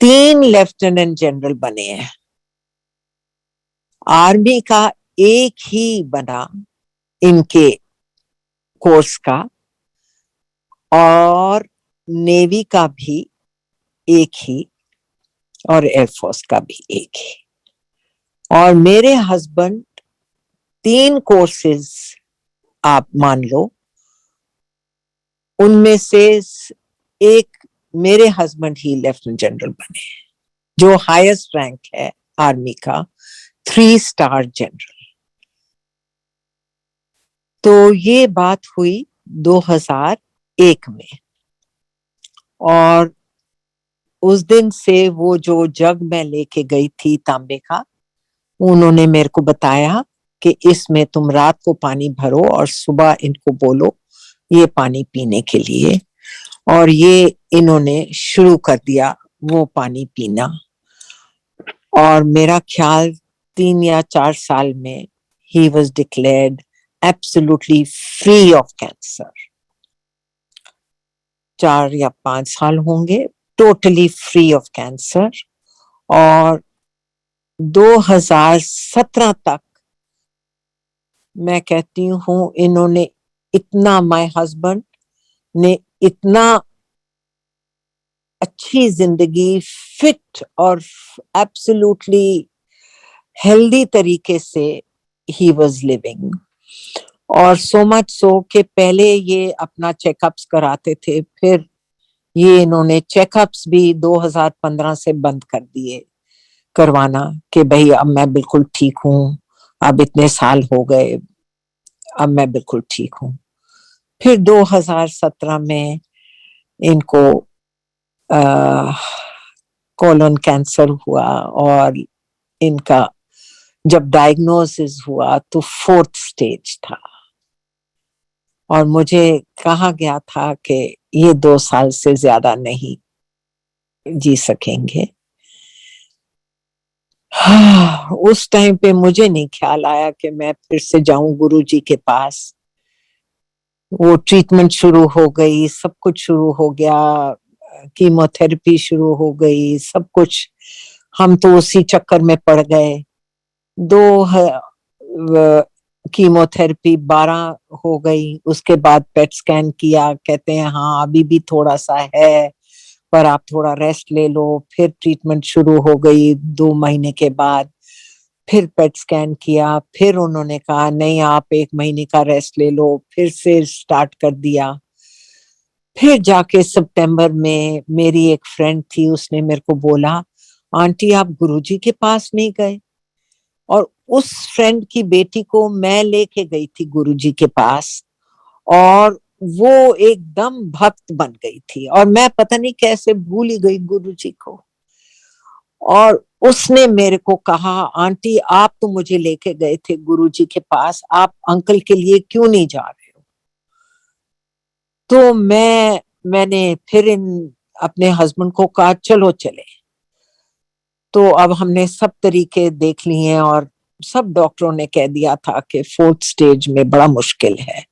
3 लेफ्टिनेंट जनरल बने हैं। आर्मी का एक ही बना इनके कोर्स का, और नेवी का भी एक ही, और एयरफोर्स का भी एक ही। और मेरे हस्बैंड 3 कोर्सेज आप मान लो, उनमें से एक मेरे हस्बैंड ही लेफ्टिनेंट जनरल बने, जो हाईएस्ट रैंक है आर्मी का, 3 स्टार जनरल। तो ये बात हुई 2001 में, और उस दिन से वो जो जग मैं लेके गई थी तांबे का, उन्होंने मेरे को बताया कि इसमें तुम रात को पानी भरो और सुबह इनको बोलो ये पानी पीने के लिए, और ये इन्होंने शुरू कर दिया वो पानी पीना। और मेरा ख्याल 3 या 4 साल में he was declared absolutely free of cancer. 4 या 5 साल होंगे टोटली फ्री ऑफ कैंसर। और 2017 तक मैं कहती हूँ इन्होंने इतना, माय हस्बैंड ने इतना अच्छी जिंदगी, फिट और एब्सोल्युटली हेल्दी तरीके से ही वाज लिविंग। और सो मच सो कि पहले ये अपना चेकअप्स कराते थे, फिर ये इन्होंने चेकअप्स भी 2015 से बंद कर दिए करवाना कि भाई अब मैं बिल्कुल ठीक हूँ, अब इतने साल हो गए, अब मैं बिल्कुल ठीक हूँ। फिर 2017 में इनको कोलन कैंसर हुआ, और इनका जब डायग्नोसिस हुआ तो 4th स्टेज था, और मुझे कहा गया था कि ये 2 साल से ज्यादा नहीं जी सकेंगे। उस टाइम पे मुझे नहीं ख्याल आया कि मैं फिर से जाऊं गुरुजी के पास। वो ट्रीटमेंट शुरू हो गई, सब कुछ शुरू हो गया, कीमोथेरेपी शुरू हो गई, सब कुछ। हम तो उसी चक्कर में पड़ गए। कीमोथेरेपी 12 हो गई, उसके बाद पेट स्कैन किया, कहते हैं हाँ अभी भी थोड़ा सा है पर आप थोड़ा रेस्ट ले लो। फिर ट्रीटमेंट शुरू हो गई 2 महीने के बाद। फिर पेट स्कैन किया, फिर उन्होंने कहा नहीं आप 1 महीने का रेस्ट ले लो, फिर से स्टार्ट कर दिया। फिर जाके सितंबर में मेरी एक फ्रेंड थी, उसने मेरे को बोला आंटी आप गुरुजी के पास नहीं गए। और उस फ्रेंड की बेटी को मैं लेके गई थी गुरुजी के पास, और वो एकदम भक्त बन गई थी, और मैं पता नहीं कैसे भूल ही गई गुरुजी को। और उसने मेरे को कहा आंटी आप तो मुझे लेके गए थे गुरुजी के पास, आप अंकल के लिए क्यों नहीं जा रहे हो। तो मैंने फिर इन अपने हस्बैंड को कहा चलो चले। तो अब हमने सब तरीके देख लिए हैं और सब डॉक्टरों ने कह दिया था कि 4th स्टेज में बड़ा मुश्किल है।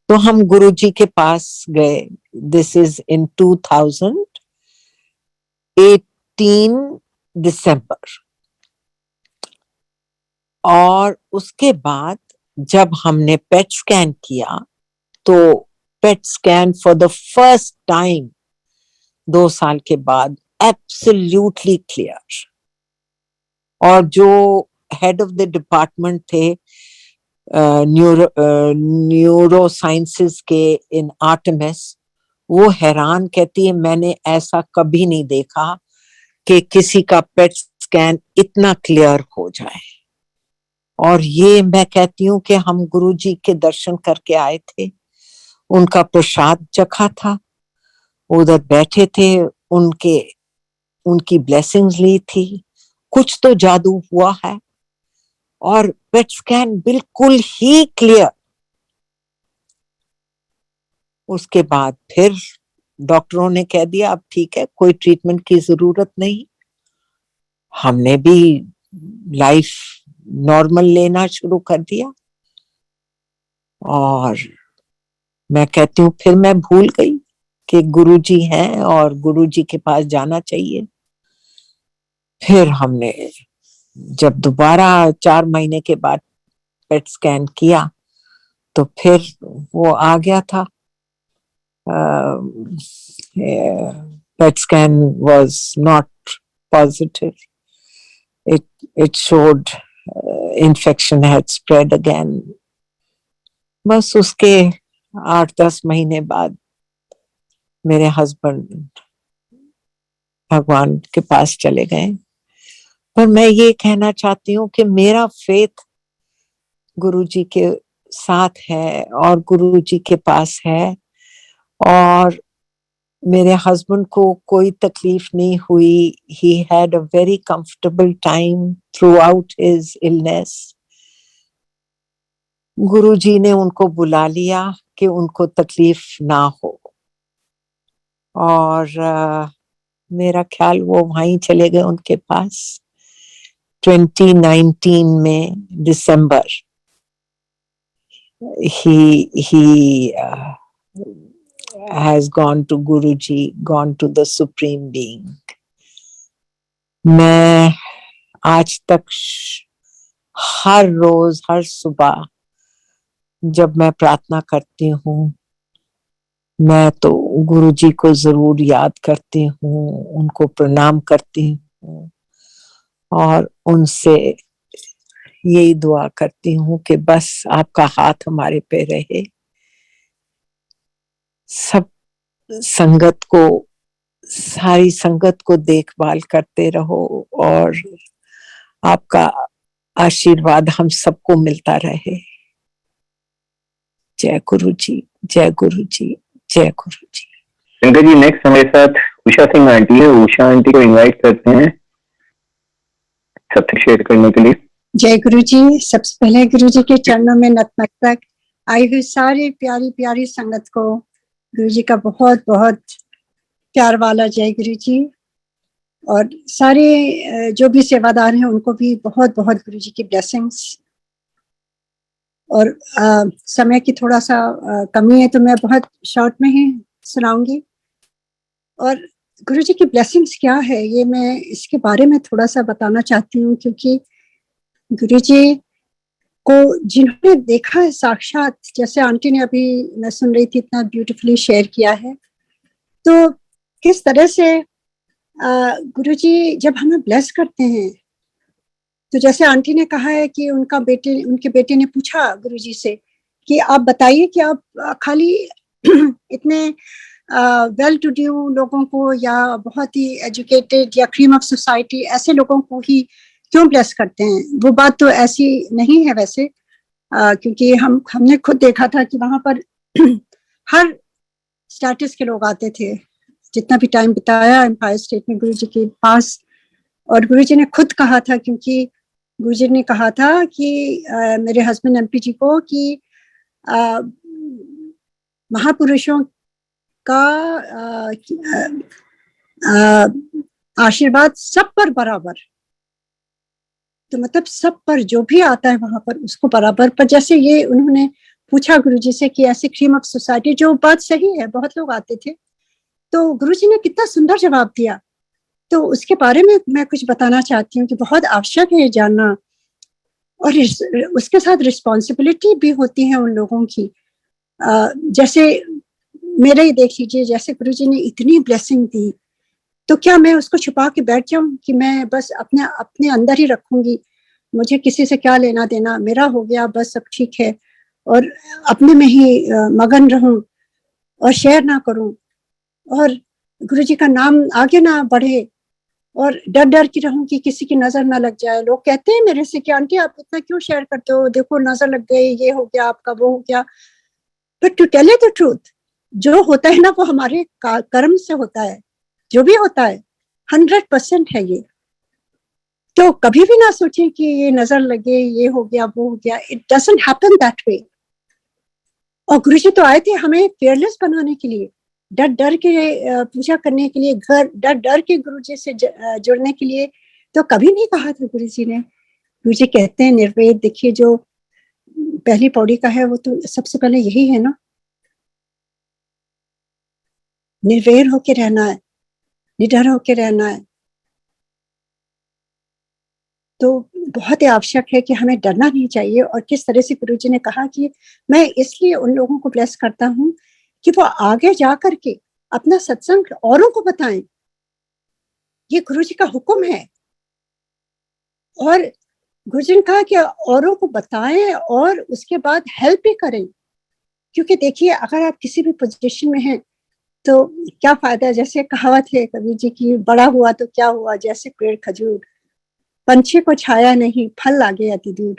तो हम गुरुजी के पास गए। दिस इज इन 2018 दिसंबर। और उसके बाद जब हमने पेट स्कैन किया तो PET scan for the first time 2 साल के बाद एब्सोल्युटली क्लियर। और जो हेड ऑफ द डिपार्टमेंट थे न्यूरो साइंसेस के इन आर्टेमिस, वो हैरान, कहती है मैंने ऐसा कभी नहीं देखा कि किसी का पेट स्कैन इतना क्लियर हो जाए। और ये मैं कहती हूँ कि हम गुरुजी के दर्शन करके आए थे, उनका प्रसाद चखा था, उधर बैठे थे, उनकी ब्लेसिंग्स ली थी। कुछ तो जादू हुआ है। और पेट स्कैन बिल्कुल ही क्लियर। उसके बाद फिर डॉक्टरों ने कह दिया अब ठीक है, कोई ट्रीटमेंट की जरूरत नहीं। हमने भी लाइफ नॉर्मल लेना शुरू कर दिया। और मैं कहती हूँ फिर मैं भूल गई कि गुरुजी हैं और गुरुजी के पास जाना चाहिए। फिर हमने जब दोबारा 4 महीने के बाद पेट स्कैन किया तो फिर वो आ गया था। PET scan was not positive. It showed infection had spread again. बस उसके 8-10 महीने बाद मेरे हस्बैंड भगवान के पास चले गए। पर मैं ये कहना चाहती हूँ कि मेरा फेथ गुरुजी के साथ है और गुरुजी के पास है। और मेरे हस्बैंड को कोई तकलीफ नहीं हुई। He had a very comfortable time throughout his illness. Guruji ने उनको बुला लिया कि उनको तकलीफ ना हो। और मेरा ख्याल वो वहीं चले गए उनके पास 2019 में दिसंबर। he has gone to Guruji, gone to the Supreme Being. मैं आज तक हर रोज हर सुबह जब मैं प्रार्थना करती हूँ, मैं तो गुरुजी को जरूर याद करती हूँ, उनको प्रणाम करती हूँ और उनसे यही दुआ करती हूँ कि बस आपका हाथ हमारे पे रहे। सब संगत को, सारी संगत को देखभाल करते रहो और आपका आशीर्वाद हम सबको मिलता रहे। जय गुरु जी, जय गुरु जी, जय गुरु जी। शंकर जी, नेक्स्ट हमारे साथ उषा सिंह आंटी है। उषा आंटी को इनवाइट करते हैं सत्य शेयर करने के लिए। जय गुरु जी। सबसे पहले गुरु जी के चरणों में नतमस्तक। आई हुई सारी प्यारी प्यारी संगत को गुरु जी का बहुत बहुत प्यार वाला जय गुरु जी। और सारे जो भी सेवादार हैं उनको भी बहुत बहुत गुरु जी की ब्लेसिंग्स। और समय की थोड़ा सा कमी है तो मैं बहुत शॉर्ट में ही सुनाऊंगी। और गुरु जी की ब्लेसिंग्स क्या है ये मैं इसके बारे में थोड़ा सा बताना चाहती हूँ, क्योंकि गुरु जी को जिन्होंने देखा है साक्षात, जैसे आंटी ने अभी मैं सुन रही थी इतना ब्यूटीफुली शेयर किया है, तो किस तरह से गुरुजी जब हमें ब्लेस करते हैं, तो जैसे आंटी ने कहा है कि उनके बेटे ने पूछा गुरुजी से कि आप बताइए कि आप खाली इतने वेल टू डू लोगों को या बहुत ही एजुकेटेड या क्रीम ऑफ सोसाइटी ऐसे लोगों को ही क्यों ब्लेस करते हैं। वो बात तो ऐसी नहीं है वैसे, क्योंकि हमने खुद देखा था कि वहां पर हर स्टेटस के लोग आते थे, जितना भी टाइम बिताया एम्पायर स्टेट में गुरुजी के पास। और गुरुजी ने खुद कहा था, क्योंकि गुरुजी ने कहा था कि मेरे हस्बैंड एमपी जी को कि महापुरुषों का आशीर्वाद सब पर बराबर, तो मतलब सब पर जो भी आता है वहां पर उसको बराबर। पर जैसे ये उन्होंने पूछा गुरुजी से कि ऐसे क्रीम ऑफ सोसाइटी, जो बात सही है, बहुत लोग आते थे, तो गुरुजी ने कितना सुंदर जवाब दिया। तो उसके बारे में मैं कुछ बताना चाहती हूँ कि बहुत आवश्यक है जानना, और उसके साथ रिस्पॉन्सिबिलिटी भी होती है उन लोगों की। जैसे मेरे ही देख लीजिए, जैसे गुरुजी ने इतनी ब्लेसिंग दी, तो क्या मैं उसको छुपा के बैठ जाऊं कि मैं बस अपने अंदर ही रखूंगी, मुझे किसी से क्या लेना देना, मेरा हो गया बस सब ठीक है, और अपने में ही मगन रहूं और शेयर ना करूं, और गुरुजी का नाम आगे ना बढ़े, और डर डर की रहूं कि किसी की नजर ना लग जाए। लोग कहते हैं मेरे से कि आंटी आप इतना क्यों शेयर करते हो, देखो नजर लग गई, ये हो गया आपका, वो हो गया। But to tell you the truth, जो होता है ना वो हमारे कर्म से होता है, जो भी होता है 100% है ये। तो कभी भी ना सोचें कि ये नजर लगे, ये हो गया, वो हो गया। It doesn't happen that way. और गुरुजी तो आए थे हमें फेयरलेस बनाने के लिए, डर डर के पूजा करने के लिए, डर डर के गुरुजी से जुड़ने के लिए। तो कभी नहीं कहा था गुरुजी ने। गुरुजी कहते हैं निर्वेद, देखिए जो पहली पौड़ी का है वो तो सबसे पहले यही है ना, निर्वैर होके रहना है, निडर होके रहना है। तो बहुत ही आवश्यक है कि हमें डरना नहीं चाहिए। और किस तरह से गुरुजी ने कहा कि मैं इसलिए उन लोगों को ब्लेस करता हूँ कि वो आगे जा करके अपना सत्संग औरों को बताएं, ये गुरुजी का हुक्म है। और गुरुजी ने कहा कि औरों को बताएं और उसके बाद हेल्प भी करें, क्योंकि देखिए अगर आप किसी भी पोजीशन में हैं तो क्या फायदा। जैसे कहावत है कबीर जी की, बड़ा हुआ तो क्या हुआ, जैसे पेड़ खजूर, पंछी को छाया नहीं, फल लागे अति दूर।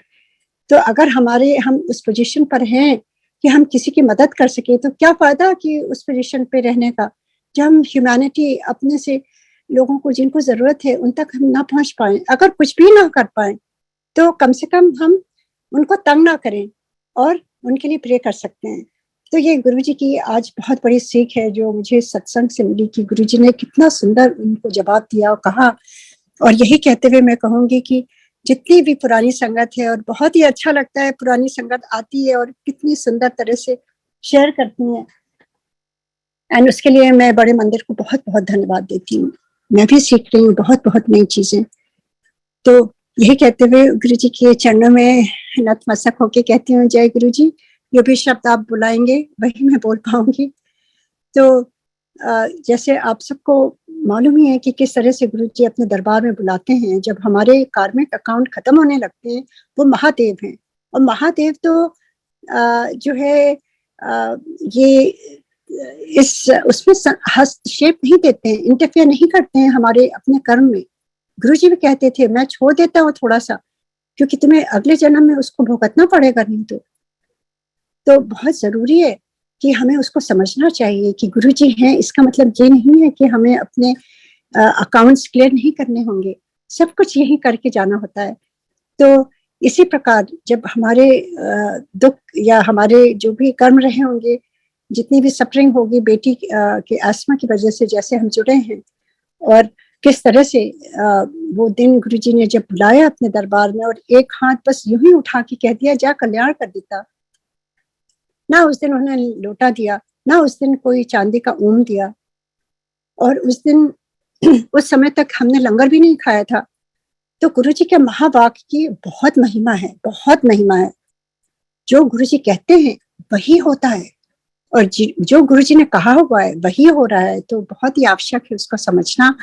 तो अगर हम उस पोजीशन पर हैं कि हम किसी की मदद कर सके, तो क्या फायदा कि उस पोजीशन पे रहने का, जब हम ह्यूमैनिटी अपने से लोगों को जिनको जरूरत है उन तक हम ना पहुंच पाए, अगर कुछ भी ना कर पाए, तो कम से कम हम उनको तंग ना करें और उनके लिए प्रे कर सकते हैं। तो ये गुरुजी की आज बहुत बड़ी सीख है जो मुझे सत्संग से मिली, कि गुरुजी ने कितना सुंदर उनको जवाब दिया और कहा। और यही कहते हुए मैं कहूंगी कि जितनी भी पुरानी संगत है, और बहुत ही अच्छा लगता है पुरानी संगत आती है और कितनी सुंदर तरह से शेयर करती है, एंड उसके लिए मैं बड़े मंदिर को बहुत बहुत धन्यवाद देती हूँ। मैं भी सीख रही हूँ बहुत बहुत नई चीजें। तो यही कहते हुए गुरु जी के चरणों में नतमस्तक होके कहती हूँ, जय गुरु जी। जो भी शब्द आप बुलाएंगे वही मैं बोल पाऊंगी। तो जैसे आप सबको मालूम ही है कि किस तरह से गुरु जी अपने दरबार में बुलाते हैं जब हमारे कार्मिक अकाउंट खत्म होने लगते हैं। वो महादेव हैं, और महादेव तो जो है ये उसमें हस्तक्षेप नहीं देते हैं, इंटरफेयर नहीं करते हैं हमारे अपने कर्म में। गुरु जी भी कहते थे मैं छोड़ देता हूँ थोड़ा सा, क्योंकि तुम्हें अगले जन्म में उसको भुगतना पड़ेगा नहीं तो बहुत जरूरी है कि हमें उसको समझना चाहिए कि गुरु जी हैं, इसका मतलब ये नहीं है कि हमें अपने अकाउंट्स क्लियर नहीं करने होंगे, सब कुछ यही करके जाना होता है। तो इसी प्रकार जब हमारे दुख या हमारे जो भी कर्म रहे होंगे, जितनी भी सफरिंग होगी बेटी के आसमा की वजह से, जैसे हम जुड़े हैं, और किस तरह से वो दिन गुरुजी ने जब बुलाया अपने दरबार में और एक हाथ बस यूं ही उठा के कह दिया जा कल्याण कर देता। ना उस दिन उन्होंने लोटा दिया, ना उस दिन कोई चांदी का ओम दिया, और उस दिन उस समय तक हमने लंगर भी नहीं खाया था। तो गुरुजी के महावाक्य की बहुत महिमा है, बहुत महिमा है। जो गुरुजी कहते हैं वही होता है, और जो गुरुजी ने कहा हुआ है वही हो रहा है। तो बहुत ही आवश्यक है उसको समझना।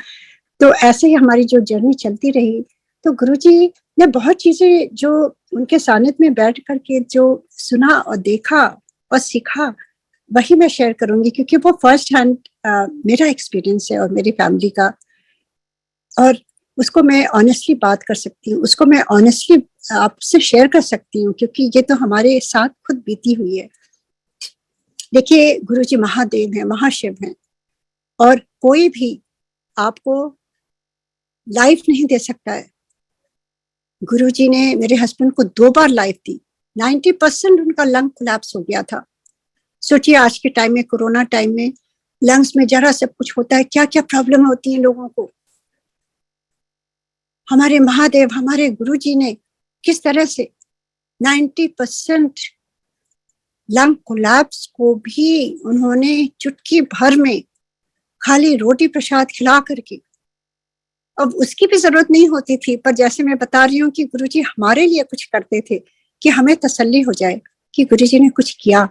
तो ऐसे ही हमारी जो जर्नी चलती रही, तो गुरुजी ने बहुत चीजें जो उनके सानिध्य में बैठ करके जो सुना और देखा और सीखा, वही मैं शेयर करूंगी, क्योंकि वो फर्स्ट हैंड मेरा एक्सपीरियंस है और मेरी फैमिली का, और उसको मैं ऑनेस्टली बात कर सकती हूँ, उसको मैं ऑनेस्टली आपसे शेयर कर सकती हूँ, क्योंकि ये तो हमारे साथ खुद बीती हुई है। देखिए, गुरुजी महादेव हैं, महाशिव हैं, और कोई भी आपको लाइफ नहीं दे सकता है। गुरुजी ने मेरे हस्बैंड को 2 बार लाइफ दी। 90% उनका लंग कोलैप्स हो गया था। सोचिए, आज के टाइम में, कोरोना टाइम में, लंग्स में जरा सब कुछ होता है, क्या क्या प्रॉब्लम होती है लोगों को। हमारे महादेव, हमारे गुरुजी ने किस तरह से 90% लंग कोलैप्स को भी उन्होंने चुटकी भर में खाली रोटी प्रसाद खिला करके, अब उसकी भी जरूरत नहीं होती थी, पर जैसे मैं बता रही हूँ कि गुरुजी हमारे लिए कुछ करते थे कि हमें तसल्ली हो जाए कि गुरुजी ने कुछ किया।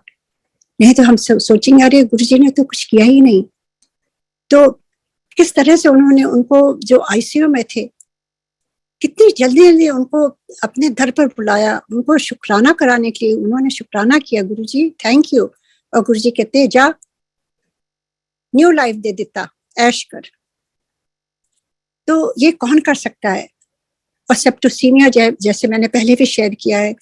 नहीं तो हम सोचेंगे अरे गुरुजी ने तो कुछ किया ही नहीं। तो किस तरह से उन्होंने उनको जो आईसीयू में थे, कितनी जल्दी जल्दी उनको अपने दर पर बुलाया, उनको शुक्राना कराने के लिए उन्होंने शुक्राना किया, गुरुजी थैंक यू। और गुरुजी कहते जा न्यू लाइफ दे देता, ऐश कर। तो ये कौन कर सकता है। और सेप्टोसीमिया जैसे मैंने पहले भी शेयर किया है,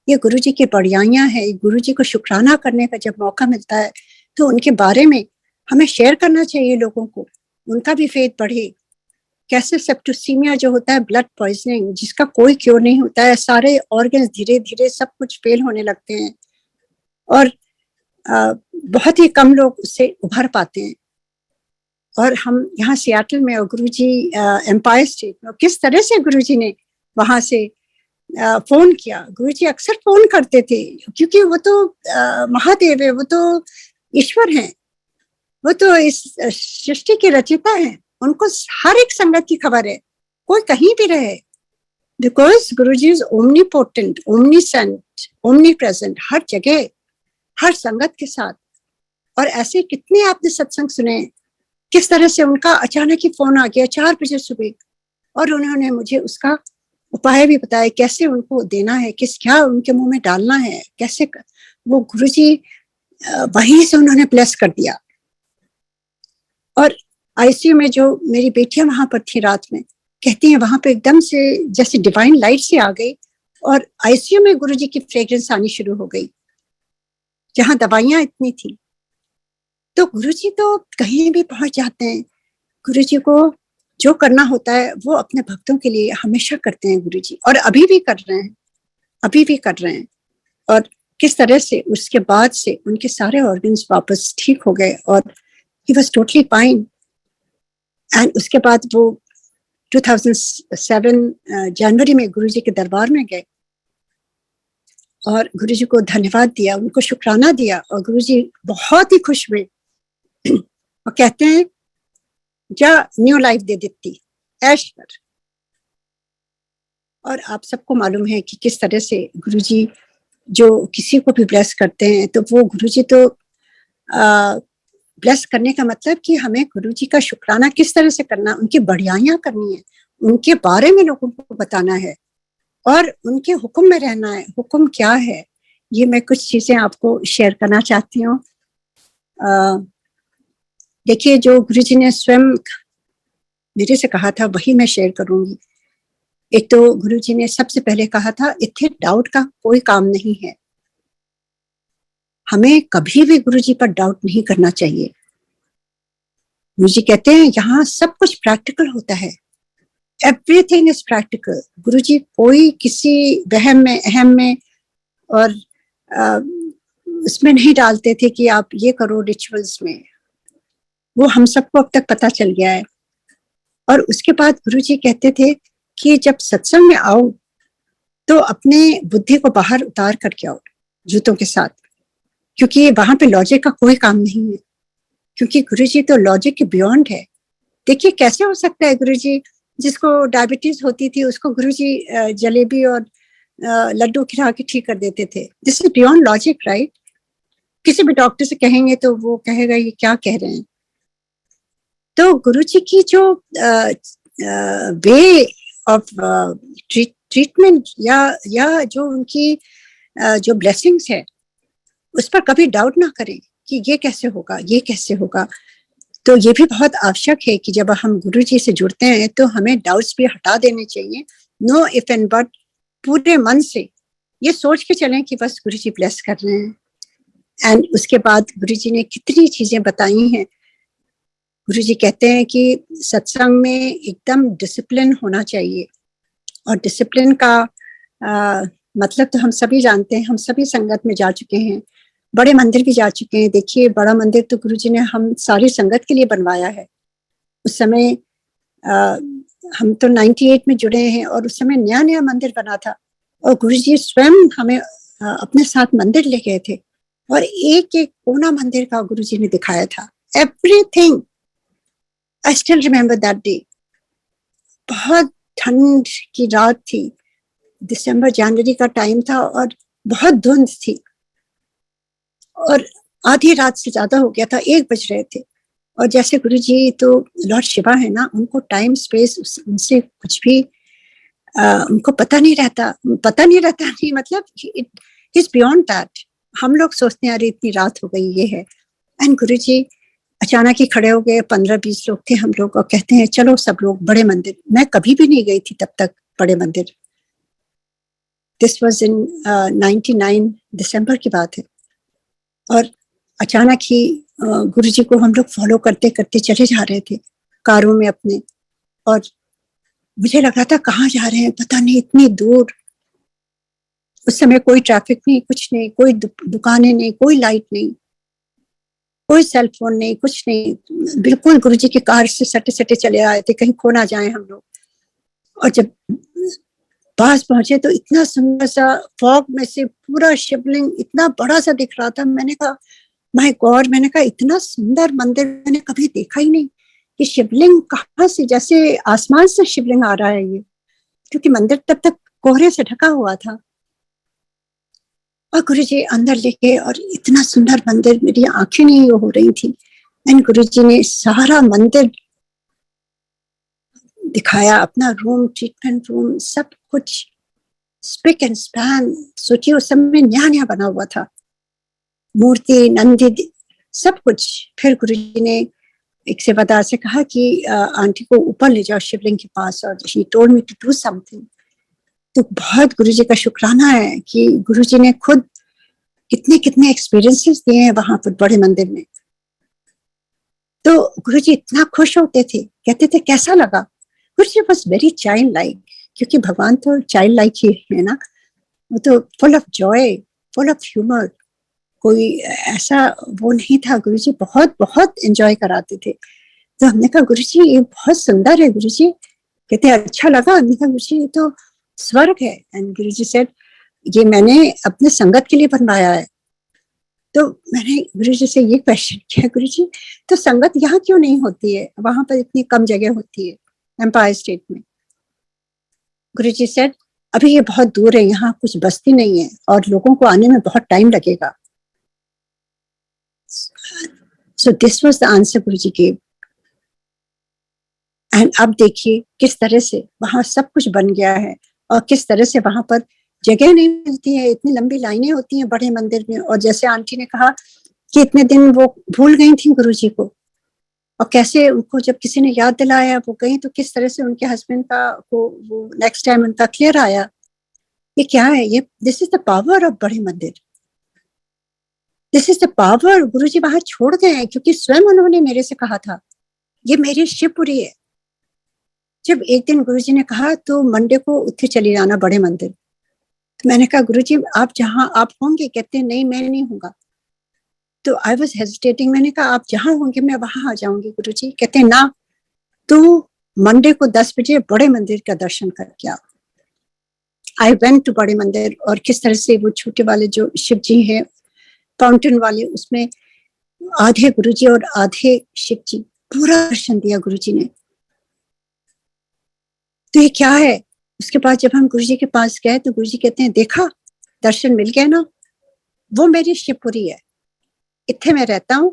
ये गुरुजी की बढ़ियाइयां है। गुरुजी को शुक्राना करने का जब मौका मिलता है तो उनके बारे में हमें शेयर करना चाहिए लोगों को, उनका भी फेथ बढ़े। कैसे सेप्टोसीमिया जो होता है, ब्लड पॉइजनिंग, जिसका कोई क्योर नहीं होता है, सारे ऑर्गन्स धीरे धीरे सब कुछ फेल होने लगते हैं, और बहुत ही कम लोग उससे उभर पाते हैं। और हम यहाँ सियाटल में, और गुरुजी एम्पायर स्टेट में, किस तरह से गुरुजी ने वहां से फोन किया। गुरुजी अक्सर फोन करते थे, क्योंकि वो तो महादेव है, वो तो ईश्वर हैं, वो तो इस सृष्टि के रचयिता हैं। उनको हर एक संगत की खबर है, कोई कहीं भी रहे, because Guruji is omnipotent, omniscient, omnipresent, हर जगह, हर संगत के साथ। और ऐसे कितने आपने सत्संग सुने, किस तरह से उनका अचानक ही फोन आ गया 4 बजे सुबह, और उन्होंने मुझे उसका उपाय भी बताया, कैसे उनको देना है, क्या उनके मुंह में डालना है, कैसे वो गुरुजी वहीं से उन्होंने ब्लेस कर दिया। और आईसीयू में जो मेरी बेटियां वहां पर थी रात में, कहती हैं वहां पे एकदम से जैसे डिवाइन लाइट से आ गई, और आईसीयू में गुरुजी की फ्रेग्रेंस आनी शुरू हो गई, जहां दवाइयां इतनी थी। तो गुरुजी तो कहीं भी पहुंच जाते हैं। गुरुजी को जो करना होता है वो अपने भक्तों के लिए हमेशा करते हैं गुरुजी, और अभी भी कर रहे हैं, अभी भी कर रहे हैं। और किस तरह से उसके बाद से उनके सारे ऑर्गन्स वापस ठीक हो गए, और he was totally fine. And उसके बाद वो 2007 जनवरी में गुरुजी के दरबार में गए, और गुरुजी को धन्यवाद दिया, उनको शुक्राना दिया, और गुरुजी बहुत ही खुश हुए और कहते हैं जा न्यू लाइफ दे देती, ऐश कर। और आप सबको मालूम है कि किस तरह से गुरुजी जो किसी को भी ब्लेस करते हैं, तो वो गुरुजी तो ब्लेस करने का मतलब कि हमें गुरुजी का शुक्राना किस तरह से करना, उनकी बढ़ियाइयां करनी है, उनके बारे में लोगों को बताना है, और उनके हुक्म में रहना है। हुक्म क्या है, ये मैं कुछ चीजें आपको शेयर करना चाहती हूँ। देखिए, जो गुरुजी ने स्वयं मेरे से कहा था वही मैं शेयर करूंगी। एक तो गुरुजी ने सबसे पहले कहा था, इतने डाउट का कोई काम नहीं है। हमें कभी भी गुरुजी पर डाउट नहीं करना चाहिए। गुरुजी कहते हैं यहाँ सब कुछ प्रैक्टिकल होता है, एवरीथिंग इज प्रैक्टिकल। गुरुजी कोई किसी वहम में, अहम में और उसमें नहीं डालते थे कि आप ये करो रिचुअल्स में। वो हम सबको अब तक पता चल गया है। और उसके बाद गुरुजी कहते थे कि जब सत्संग में आओ तो अपने बुद्धि को बाहर उतार करके आओ जूतों के साथ, क्योंकि वहां पे लॉजिक का कोई काम नहीं है, क्योंकि गुरुजी तो लॉजिक के बियॉन्ड है। देखिए कैसे हो सकता है गुरुजी, जिसको डायबिटीज होती थी उसको गुरुजी जलेबी और लड्डू खिला के ठीक कर देते थे। This is beyond logic, right? किसी भी डॉक्टर से कहेंगे तो वो कहेगा ये क्या कह रहे हैं। तो गुरुजी की जो वे ऑफ ट्रीटमेंट या जो उनकी जो ब्लेसिंग्स है उस पर कभी डाउट ना करें कि ये कैसे होगा, ये कैसे होगा। तो ये भी बहुत आवश्यक है कि जब हम गुरुजी से जुड़ते हैं तो हमें डाउट्स भी हटा देने चाहिए, नो इफ एंड बट, पूरे मन से ये सोच के चलें कि बस गुरुजी ब्लेस कर रहे हैं। एंड उसके बाद गुरुजी ने कितनी चीजें बताई हैं। गुरुजी कहते हैं कि सत्संग में एकदम डिसिप्लिन होना चाहिए, और डिसिप्लिन का मतलब तो हम सभी जानते हैं, हम सभी संगत में जा चुके हैं, बड़े मंदिर भी जा चुके हैं। देखिए बड़ा मंदिर तो गुरुजी ने हम सारी संगत के लिए बनवाया है। उस समय हम तो 98 में जुड़े हैं और उस समय नया नया मंदिर बना था, और गुरुजी स्वयं हमें अपने साथ मंदिर ले गए थे और एक एक कोना मंदिर का गुरुजी ने दिखाया था, everything. I still remember that day. बहुत ठंड की रात थी, दिसंबर जनवरी का टाइम था और बहुत धुंध थी, और आधी रात से ज्यादा हो गया था, 1 बज रहे थे। और जैसे गुरुजी तो लॉर्ड शिवा है ना, उनको टाइम स्पेस उनसे कुछ भी उनको पता नहीं रहता नहीं, मतलब इट इज बियॉन्ड दैट। हम लोग सोचते हैं अरे इतनी रात हो गई ये है, एंड गुरुजी अचानक ही खड़े हो गए। 15-20 लोग थे हम लोग, और कहते हैं चलो सब लोग बड़े मंदिर। मैं कभी भी नहीं गई थी तब तक बड़े मंदिर। दिस वाज इन 99 दिसंबर की बात है। और अचानक ही गुरुजी को हम लोग फॉलो करते करते चले जा रहे थे कारों में अपने, और मुझे लगा था कहाँ जा रहे हैं पता नहीं, इतनी दूर। उस समय कोई ट्रैफिक नहीं, कुछ नहीं, कोई दुकानें नहीं, कोई लाइट नहीं, कोई सेल फोन नहीं, कुछ नहीं। बिल्कुल गुरुजी की कार से सटे सटे चले आए थे, कहीं खो ना जाए हम लोग। और जब पास पहुंचे तो इतना सुंदर सा फॉग में से पूरा शिवलिंग इतना बड़ा सा दिख रहा था। मैंने कहा माय गॉड, मैंने कहा इतना सुंदर मंदिर मैंने कभी देखा ही नहीं कि शिवलिंग कहाँ से, जैसे आसमान से शिवलिंग आ रहा है ये, क्योंकि मंदिर तब तक कोहरे से ढका हुआ था। और गुरुजी अंदर लेके, और इतना सुंदर मंदिर, मेरी आंखें नहीं हो रही थी। एंड गुरुजी ने सारा मंदिर दिखाया, अपना रूम, ट्रीटमेंट रूम, सब कुछ स्पिक एंड स्पैन। सोचिए उस समय नया नया बना हुआ था, मूर्ति, नंदी, सब कुछ। फिर गुरुजी ने एक सेवादार से कहा कि आंटी को ऊपर ले जाओ शिवलिंग के पास, और he told me to do something. तो बहुत गुरुजी का शुक्राना है कि गुरुजी ने खुद कितने कितने एक्सपीरियंसेस दिए हैं वहां पर बड़े मंदिर में। तो गुरुजी इतना खुश होते थे, कहते थे कैसा लगा। गुरुजी वाज वेरी चाइल्ड लाइक, क्योंकि भगवान तो चाइल्ड लाइक ही है ना, वो तो full of Joy, full of humour, कोई ऐसा वो नहीं था। गुरुजी बहुत बहुत एंजॉय कराते थे। तो हमने कहा गुरुजी ये बहुत सुंदर है गुरुजी। कहते अच्छा लगा। हमने कहा गुरुजी ये तो स्वर्ग है। एंड गुरुजी सेड ये मैंने अपने संगत के लिए बनवाया है। तो मैंने गुरुजी से ये क्वेश्चन किया, गुरुजी तो संगत यहाँ क्यों नहीं होती है, वहां पर इतनी कम जगह होती है एम्पायर स्टेट में। गुरुजी सेड अभी ये बहुत दूर है, यहाँ कुछ बस्ती नहीं है और लोगों को आने में बहुत टाइम लगेगा। So this was the answer Guruji gave। And अब देखिए किस तरह से वहां सब कुछ बन गया है, और किस तरह से वहां पर जगह नहीं मिलती है, इतनी लंबी लाइनें होती हैं बड़े मंदिर में। और जैसे आंटी ने कहा कि इतने दिन वो भूल गई थी गुरुजी को, और कैसे उनको जब किसी ने याद दिलाया वो गई, तो किस तरह से उनके हस्बैंड का वो नेक्स्ट टाइम उनका क्लियर आया। ये क्या है, ये this is the power of बड़े मंदिर, दिस इज द पावर। गुरुजी बाहर छोड़ गए हैं, क्योंकि स्वयं उन्होंने मेरे से कहा था ये मेरी शिवपुरी है। जब एक दिन गुरुजी ने कहा तो मंडे को उत्थे चली जाना बड़े मंदिर। तो मैंने कहा गुरुजी आप जहां आप होंगे। कहते नहीं मैं नहीं होगा। तो आई वाज हेजिटेटिंग। मैंने कहा आप जहां होंगे मैं वहां आ जाऊंगी गुरुजी। कहते ना, तू मंडे को 10 बजे बड़े मंदिर का दर्शन करके आओ। आई वेंट टू बड़े मंदिर, और किस तरह से वो छोटे वाले जो शिव जी हैं फाउंटेन वाले, उसमें आधे गुरुजी और आधे शिव जी, पूरा दर्शन दिया गुरुजी ने। तो ये क्या है? उसके बाद जब हम गुरुजी के पास गए तो गुरुजी कहते हैं, देखा दर्शन मिल गया ना, वो मेरी शिवपुरी है, इत्थे मैं रहता हूं,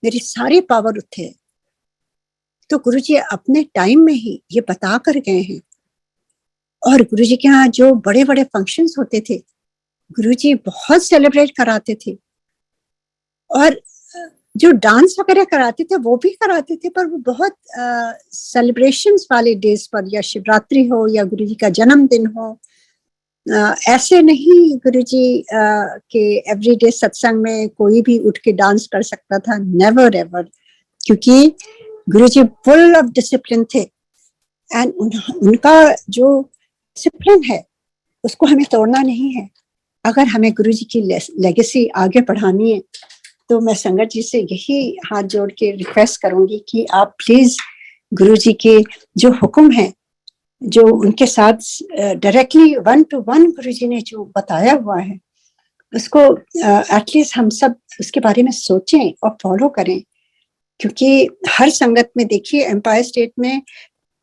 मेरी सारी पावर उत्थे है। तो गुरुजी अपने टाइम में ही ये बता कर गए हैं। और गुरुजी के यहाँ जो बड़े बड़े फंक्शंस होते थे, गुरुजी बहुत सेलिब्रेट कराते थे, और जो डांस वगैरह कराते थे वो भी कराते थे, पर वो बहुत सेलिब्रेशंस वाले डेज पर, या शिवरात्रि हो या गुरुजी का जन्मदिन हो, ऐसे नहीं गुरुजी के एवरीडे सत्संग में कोई भी उठ के डांस कर सकता था, नेवर एवर, क्योंकि गुरुजी फुल ऑफ डिसिप्लिन थे। एंड उनका जो डिसिप्लिन है उसको हमें तोड़ना नहीं है। अगर हमें गुरुजी की लेगेसी आगे बढ़ानी है तो मैं संगत जी से यही हाथ जोड़ के रिक्वेस्ट करूंगी कि आप प्लीज गुरुजी के जो हुक्म है, जो उनके साथ डायरेक्टली 1-to-1 गुरुजी ने जो बताया हुआ है, उसको एटलीस्ट हम सब उसके बारे में सोचें और फॉलो करें। क्योंकि हर संगत में देखिए, एम्पायर स्टेट में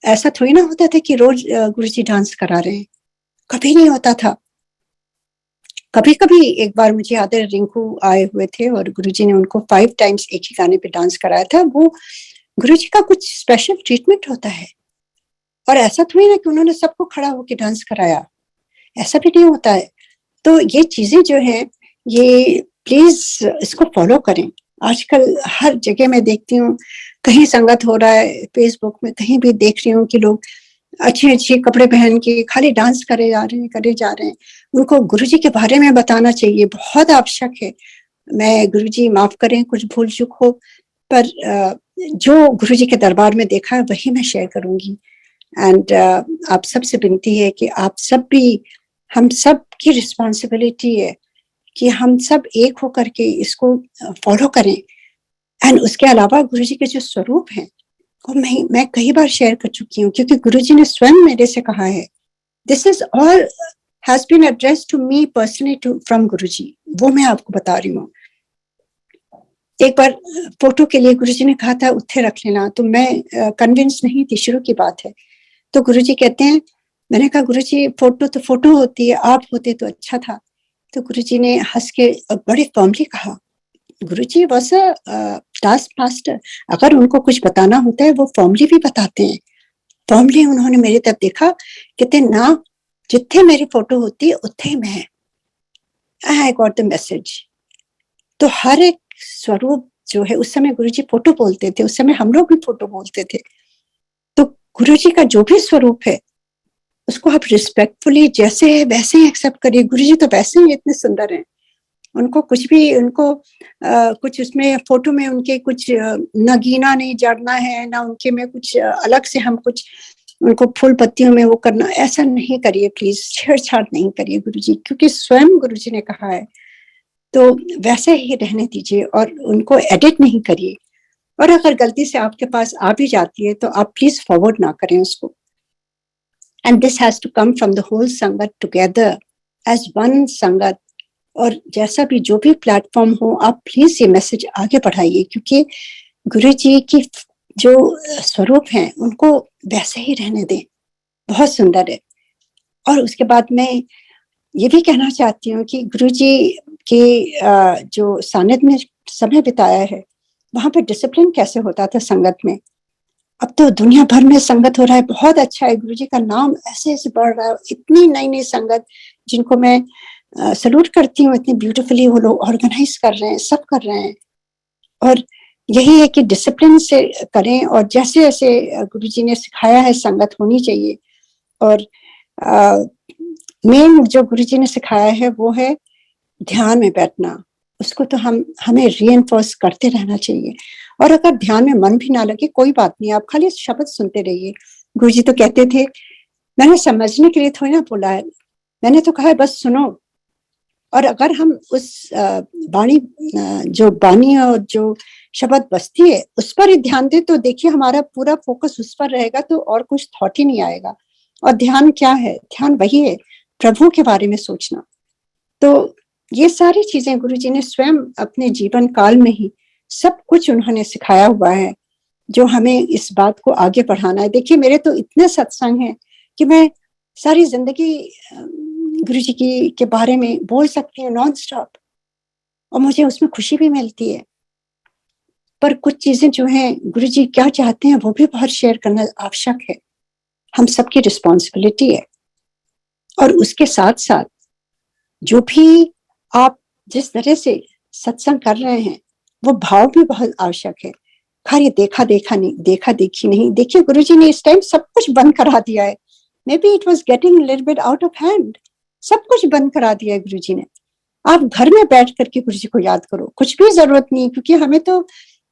ऐसा थोड़ी ना होता था कि रोज गुरुजी डांस करा रहे हैं, कभी नहीं होता था। कभी कभी एक बार मुझे याद है रिंकू आए हुए थे और गुरुजी ने उनको 5 टाइम्स एक ही गाने पे डांस कराया था। वो गुरुजी का कुछ स्पेशल ट्रीटमेंट होता है, और ऐसा थोड़ी ना कि उन्होंने सबको खड़ा होकर डांस कराया, ऐसा भी नहीं होता है। तो ये चीजें जो है, ये प्लीज इसको फॉलो करें। आजकल हर जगह मैं देखती हूँ, कहीं संगत हो रहा है, फेसबुक में कहीं भी देख रही हूँ कि लोग अच्छे अच्छे कपड़े पहन के खाली डांस करे जा रहे हैं। उनको गुरुजी के बारे में बताना चाहिए, बहुत आवश्यक है। मैं गुरुजी माफ करें कुछ भूल चूक हो, पर जो गुरुजी के दरबार में देखा है वही मैं शेयर करूंगी। एंड आप सबसे विनती है कि आप सब भी, हम सब की रिस्पॉन्सिबिलिटी है कि हम सब एक होकर के इसको फॉलो करें। एंड उसके अलावा गुरुजी के जो स्वरूप हैं वो मैं कई बार शेयर कर चुकी हूँ, क्योंकि गुरुजी ने स्वयं मेरे से कहा है, this is all has been addressed to me personally from Guruji. वो मैं आपको बता रही हूँ। एक बार फोटो के लिए गुरुजी ने कहा था उत्थे रख लेना, तो मैं कन्विंस नहीं थी, शुरू की बात है। तो गुरुजी कहते हैं, मैंने कहा गुरुजी फोटो तो फोटो होती है, आप होते तो अच्छा था। तो गुरुजी ने हंस के बड़े फॉर्मली कहा, गुरुजी वाज अ टास्क मास्टर, अगर उनको कुछ बताना होता है वो फॉर्मली भी बताते हैं। फॉर्मली उन्होंने मेरी तरफ देखा, कहते ना जिथे मेरी फोटो होती है उत्थे ही मैं, आई गॉट द मैसेज। तो हर एक स्वरूप जो है, उस समय गुरुजी फोटो बोलते थे, उस समय हम लोग भी फोटो बोलते थे। तो गुरुजी का जो भी स्वरूप है उसको आप रिस्पेक्टफुली जैसे है वैसे ही एक्सेप्ट करिए। गुरुजी तो वैसे ही इतने सुंदर हैं, उनको कुछ भी, उनको कुछ उसमें फोटो में उनके कुछ नगीना नहीं जड़ना है, ना उनके में कुछ अलग से हम कुछ उनको फूल पत्तियों में वो करना, ऐसा नहीं करिए प्लीज, छेड़छाड़ नहीं करिए गुरुजी, क्योंकि स्वयं गुरुजी ने कहा है। तो वैसे ही रहने दीजिए और उनको एडिट नहीं करिए। और अगर गलती से आपके पास आ भी जाती है तो आप प्लीज फॉरवर्ड ना करें उसको। And this has to come from the whole sangat together as one sangat. और जैसा भी जो भी प्लेटफॉर्म हो, आप प्लीज ये मैसेज आगे बढ़ाइए, क्योंकि गुरुजी की जो स्वरूप हैं उनको वैसे ही रहने दें, बहुत सुंदर है। और उसके बाद मैं ये भी कहना चाहती हूँ कि गुरुजी के जो सानिध्य में समय बिताया है, वहां पे डिसिप्लिन कैसे होता था संगत में। अब तो दुनिया भर में संगत हो रहा है, बहुत अच्छा है, गुरुजी का नाम ऐसे ऐसे बढ़ रहा है, इतनी नई नई संगत जिनको मैं सल्यूट करती हूँ, इतनी ब्यूटीफुली वो लोग ऑर्गेनाइज कर रहे हैं, सब कर रहे हैं। और यही है कि डिसिप्लिन से करें, और जैसे जैसे गुरुजी ने सिखाया है संगत होनी चाहिए। और मेन जो गुरुजी ने सिखाया है वो है ध्यान में बैठना, उसको तो हमें रीइंफोर्स करते रहना चाहिए। और अगर ध्यान में मन भी ना लगे कोई बात नहीं, आप खाली शब्द सुनते रहिए। गुरुजी तो कहते थे, मैंने समझने के लिए थोड़ी ना बोला है, मैंने तो कहा है बस सुनो और अगर हम उस बाणी जो बानी और जो शब्द बस्ती है उस पर ही ध्यान दें तो देखिए हमारा पूरा फोकस उस पर रहेगा, तो और कुछ थॉट ही नहीं आएगा। और ध्यान क्या है? ध्यान वही है, प्रभु के बारे में सोचना। तो ये सारी चीजें गुरुजी ने स्वयं अपने जीवन काल में ही सब कुछ उन्होंने सिखाया हुआ है, जो हमें इस बात को आगे बढ़ाना है। देखिए मेरे तो इतने सत्संग हैं कि मैं सारी जिंदगी गुरुजी की के बारे में बोल सकती हूँ नॉन स्टॉप, और मुझे उसमें खुशी भी मिलती है। पर कुछ चीजें जो हैं गुरुजी क्या चाहते हैं वो भी बहुत शेयर करना आवश्यक है, हम सबकी रिस्पॉन्सिबिलिटी है। और उसके साथ साथ जो भी आप जिस तरह से सत्संग कर रहे हैं वो भाव भी बहुत आवश्यक है। खाली देखा देखा नहीं, देखा देखी नहीं। देखिए गुरुजी ने इस टाइम सब कुछ बंद करा दिया है। May be it was getting little bit out of hand, सब कुछ बंद करा दिया है गुरुजी ने। आप घर में बैठ करके गुरुजी को याद करो, कुछ भी जरूरत नहीं, क्योंकि हमें तो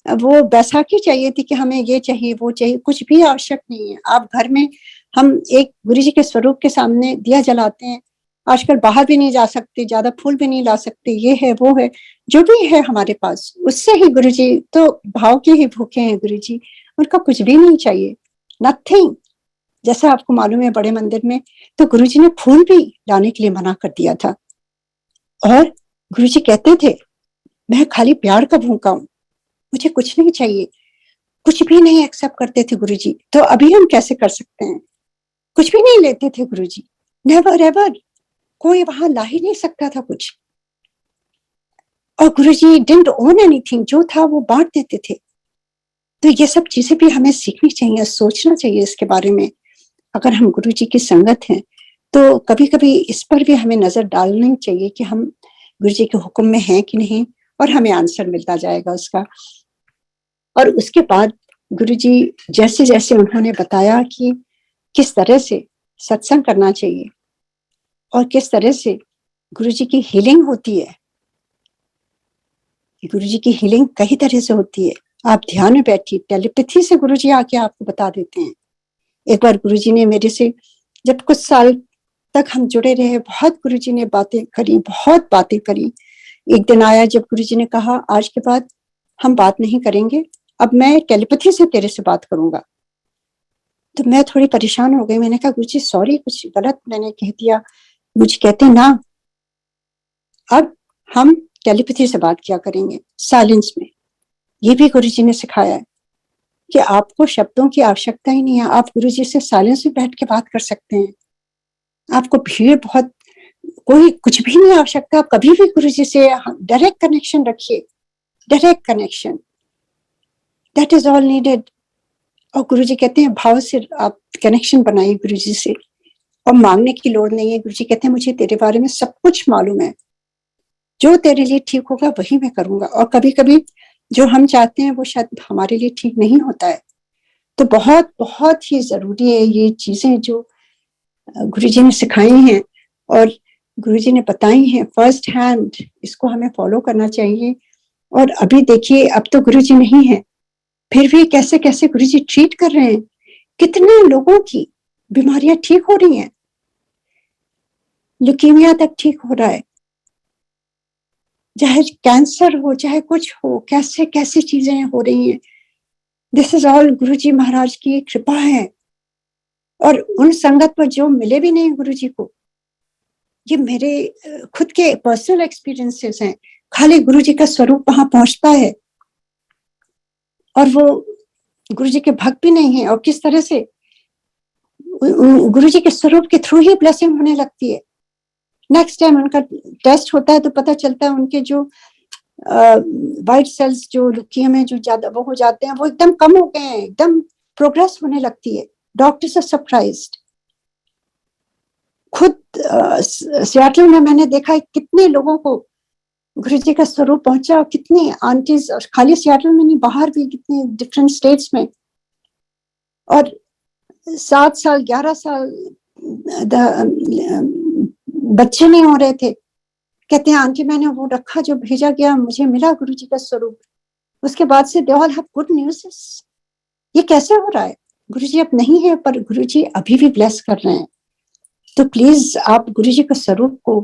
वो बैसाखी चाहिए थी कि हमें ये चाहिए वो चाहिए, कुछ भी आवश्यक नहीं है। आप घर में, हम एक गुरुजी के स्वरूप के सामने दिया जलाते हैं। आजकल बाहर भी नहीं जा सकते, ज्यादा फूल भी नहीं ला सकते, ये है वो है, जो भी है हमारे पास उससे ही गुरुजी तो भाव के ही भूखे हैं गुरुजी, उनका कुछ भी नहीं चाहिए, नथिंग। जैसा आपको मालूम है बड़े मंदिर में तो गुरुजी ने फूल भी लाने के लिए मना कर दिया था, और गुरुजी कहते थे मैं खाली प्यार का भूखा हूं, मुझे कुछ नहीं चाहिए। कुछ भी नहीं एक्सेप्ट करते थे गुरुजी, तो अभी हम कैसे कर सकते हैं? कुछ भी नहीं लेते थे गुरुजी, नेवर एवर, कोई वहां ला ही नहीं सकता था कुछ। और गुरुजी डिडंट ओन एनीथिंग, जो था वो बांट देते थे। तो ये सब चीजें भी हमें सीखनी चाहिए, सोचना चाहिए इसके बारे में। अगर हम गुरुजी की संगत हैं तो कभी कभी इस पर भी हमें नजर डालनी चाहिए कि हम गुरुजी के हुक्म में हैं कि नहीं, और हमें आंसर मिलता जाएगा उसका। और उसके बाद गुरुजी जैसे जैसे उन्होंने बताया कि किस तरह से सत्संग करना चाहिए और किस तरह से गुरुजी की हीलिंग होती है। गुरुजी की हीलिंग कई तरह से होती है। आप ध्यान में बैठिए, टेलीपैथी से गुरुजी आके आपको बता देते हैं। एक बार गुरुजी ने मेरे से, जब कुछ साल तक हम जुड़े रहे, बहुत गुरुजी ने बातें करी, बहुत बातें करी। एक दिन आया जब गुरुजी ने कहा आज के बाद हम बात नहीं करेंगे, अब मैं टेलीपैथी से तेरे से बात करूंगा। तो मैं थोड़ी परेशान हो गई, मैंने कहा गुरुजी सॉरी, कुछ गलत मैंने कह दिया। गुरुजी कहते ना, अब हम टेलीपैथी से बात किया करेंगे, साइलेंस में। ये भी गुरुजी ने सिखाया है कि आपको शब्दों की आवश्यकता ही नहीं है, आप गुरुजी से साइलेंस में बैठ के बात कर सकते हैं। आपको भीड़ बहुत, कोई कुछ भी नहीं आवश्यकता, आप कभी भी गुरुजी से डायरेक्ट कनेक्शन रखिए, direct connection, that is all needed. और गुरुजी कहते हैं भाव से आप कनेक्शन बनाइए गुरुजी से, और मांगने की लोड़ नहीं है। गुरुजी कहते हैं मुझे तेरे बारे में सब कुछ मालूम है, जो तेरे लिए ठीक होगा वही मैं करूंगा। और कभी कभी जो हम चाहते हैं वो शायद हमारे लिए ठीक नहीं होता है। तो बहुत बहुत ही जरूरी है ये चीजें जो गुरुजी ने सिखाई हैं और गुरुजी ने बताई हैं फर्स्ट हैंड, इसको हमें फॉलो करना चाहिए। और अभी देखिए अब तो गुरुजी नहीं है, फिर भी कैसे कैसे गुरुजी ट्रीट कर रहे हैं, कितने लोगों की बीमारियां ठीक हो रही हैं, ल्यूकीमिया तक ठीक हो रहा है, चाहे कैंसर हो चाहे कुछ हो, कैसे कैसे चीजें हो रही हैं। दिस इज ऑल गुरुजी महाराज की कृपा है। और उन संगत पर जो मिले भी नहीं गुरुजी को, ये मेरे खुद के पर्सनल एक्सपीरियंसेस हैं। खाली गुरुजी का स्वरूप वहां पहुंचता है और वो गुरुजी के भक्त भी नहीं है, और किस तरह से गुरुजी के स्वरूप के थ्रू ही ब्लेसिंग होने लगती है। नेक्स्ट टाइम उनका टेस्ट होता है तो पता चलता है उनके जो वाइट सेल्स जो लुकिया में जो ज्यादा वो हो जाते हैं वो एकदम कम हो गए हैं, एकदम प्रोग्रेस होने लगती है। Doctors are surprised. खुद सियाटल में मैंने देखा कितने लोगों को गुरुजी का स्वरूप पहुंचा, कितनी आंटीज, और खाली सियाटल में नहीं बाहर भी कितने डिफरेंट स्टेट्स में। और 7 साल 11 साल बच्चे नहीं हो रहे थे, कहते हैं आंटी मैंने वो रखा जो भेजा गया, मुझे मिला गुरुजी का स्वरूप, उसके बाद से they all have good news. ये कैसे हो रहा है? गुरुजी अब नहीं है पर गुरुजी अभी भी ब्लेस कर रहे हैं। तो प्लीज आप गुरुजी के स्वरूप को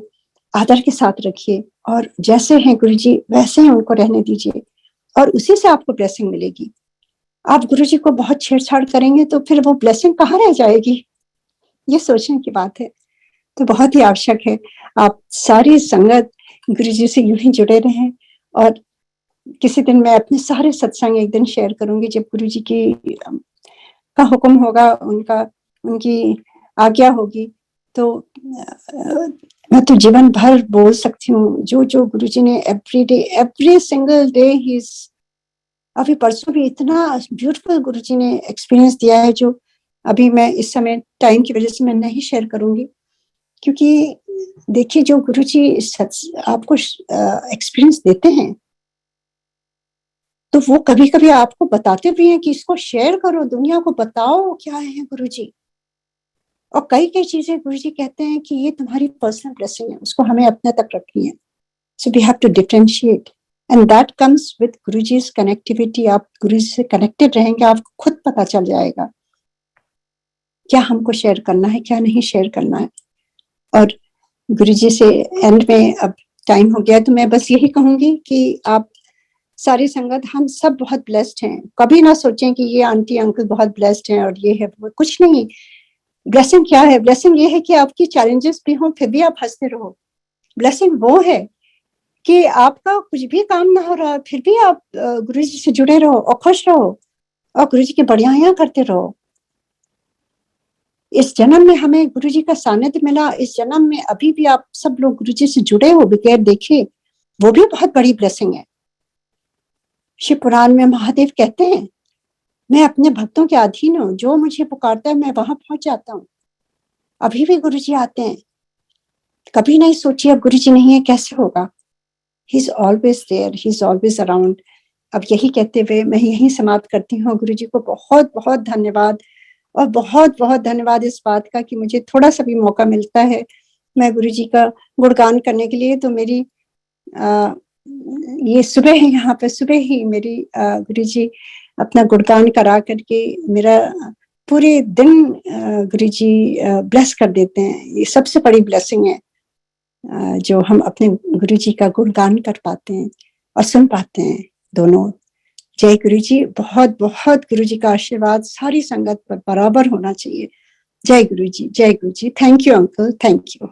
आदर के साथ रखिए और जैसे हैं गुरुजी वैसे ही उनको रहने दीजिए और उसी से आपको ब्लेसिंग मिलेगी। आप गुरुजी को बहुत छेड़छाड़ करेंगे तो फिर वो ब्लेसिंग कहाँ रह जाएगी, ये सोचने की बात है। तो बहुत ही आवश्यक है आप सारी संगत गुरुजी से यूं ही जुड़े रहें। और किसी दिन मैं अपने सारे सत्संग एक दिन शेयर करूंगी जब गुरुजी की का हुक्म होगा, उनकी आज्ञा होगी तो मैं तो जीवन भर बोल सकती हूँ जो जो गुरुजी ने एवरी सिंगल डे ही। अभी परसों भी इतना ब्यूटीफुल गुरुजी ने एक्सपीरियंस दिया है जो अभी मैं इस समय टाइम की वजह से मैं नहीं शेयर करूंगी, क्योंकि देखिए जो गुरुजी आपको एक्सपीरियंस देते हैं तो वो कभी कभी आपको बताते भी हैं कि इसको शेयर करो, दुनिया को बताओ क्या है गुरुजी। और कई कई चीजें गुरुजी कहते हैं कि ये तुम्हारी पर्सनल ब्लेसिंग है, उसको हमें अपने तक रखनी है। So we have to differentiate and that comes with Guruji's connectivity. आप गुरुजी से कनेक्टेड रहेंगे, आपको खुद पता चल जाएगा क्या हमको शेयर करना है क्या नहीं शेयर करना है। और गुरुजी से एंड में अब टाइम हो गया तो मैं बस यही कहूंगी कि आप सारी संगत हम सब बहुत ब्लेस्ड हैं। कभी ना सोचें कि ये आंटी अंकल बहुत ब्लेस्ड हैं और ये है वो, कुछ नहीं। ब्लेसिंग क्या है? ब्लेसिंग ये है कि आपकी चैलेंजेस भी हों फिर भी आप हंसते रहो। ब्लेसिंग वो है कि आपका कुछ भी काम ना हो रहा फिर भी आप गुरुजी से जुड़े रहो और खुश रहो और गुरुजी की बढ़ियाइयां करते रहो। इस जन्म में हमें गुरुजी का सानिध्य मिला, इस जन्म में अभी भी आप सब लोग गुरुजी से जुड़े हो बगैर देखे, वो भी बहुत बड़ी ब्लेसिंग है। शिव पुराण में महादेव कहते हैं मैं अपने भक्तों के अधीन हूँ, जो मुझे पुकारता है मैं वहां पहुंच जाता हूँ। अभी भी गुरुजी आते हैं, कभी नहीं सोचिए अब गुरुजी नहीं है कैसे होगा। He is always there, he is always around. अब यही कहते हुए मैं यही समाप्त करती हूँ। गुरुजी को बहुत बहुत धन्यवाद और बहुत बहुत धन्यवाद इस बात का कि मुझे थोड़ा सा भी मौका मिलता है मैं गुरुजी का गुणगान करने के लिए। तो मेरी ये सुबह ही यहाँ पे सुबह ही मेरी गुरुजी अपना गुणगान करा करके मेरा पूरे दिन गुरुजी ब्लेस कर देते हैं। ये सबसे बड़ी ब्लेसिंग है जो हम अपने गुरुजी का गुणगान कर पाते हैं और सुन पाते हैं दोनों। जय गुरुजी। बहुत बहुत गुरुजी का आशीर्वाद सारी संगत पर बराबर होना चाहिए। जय गुरुजी, जय Guruji. Thank you uncle, thank you.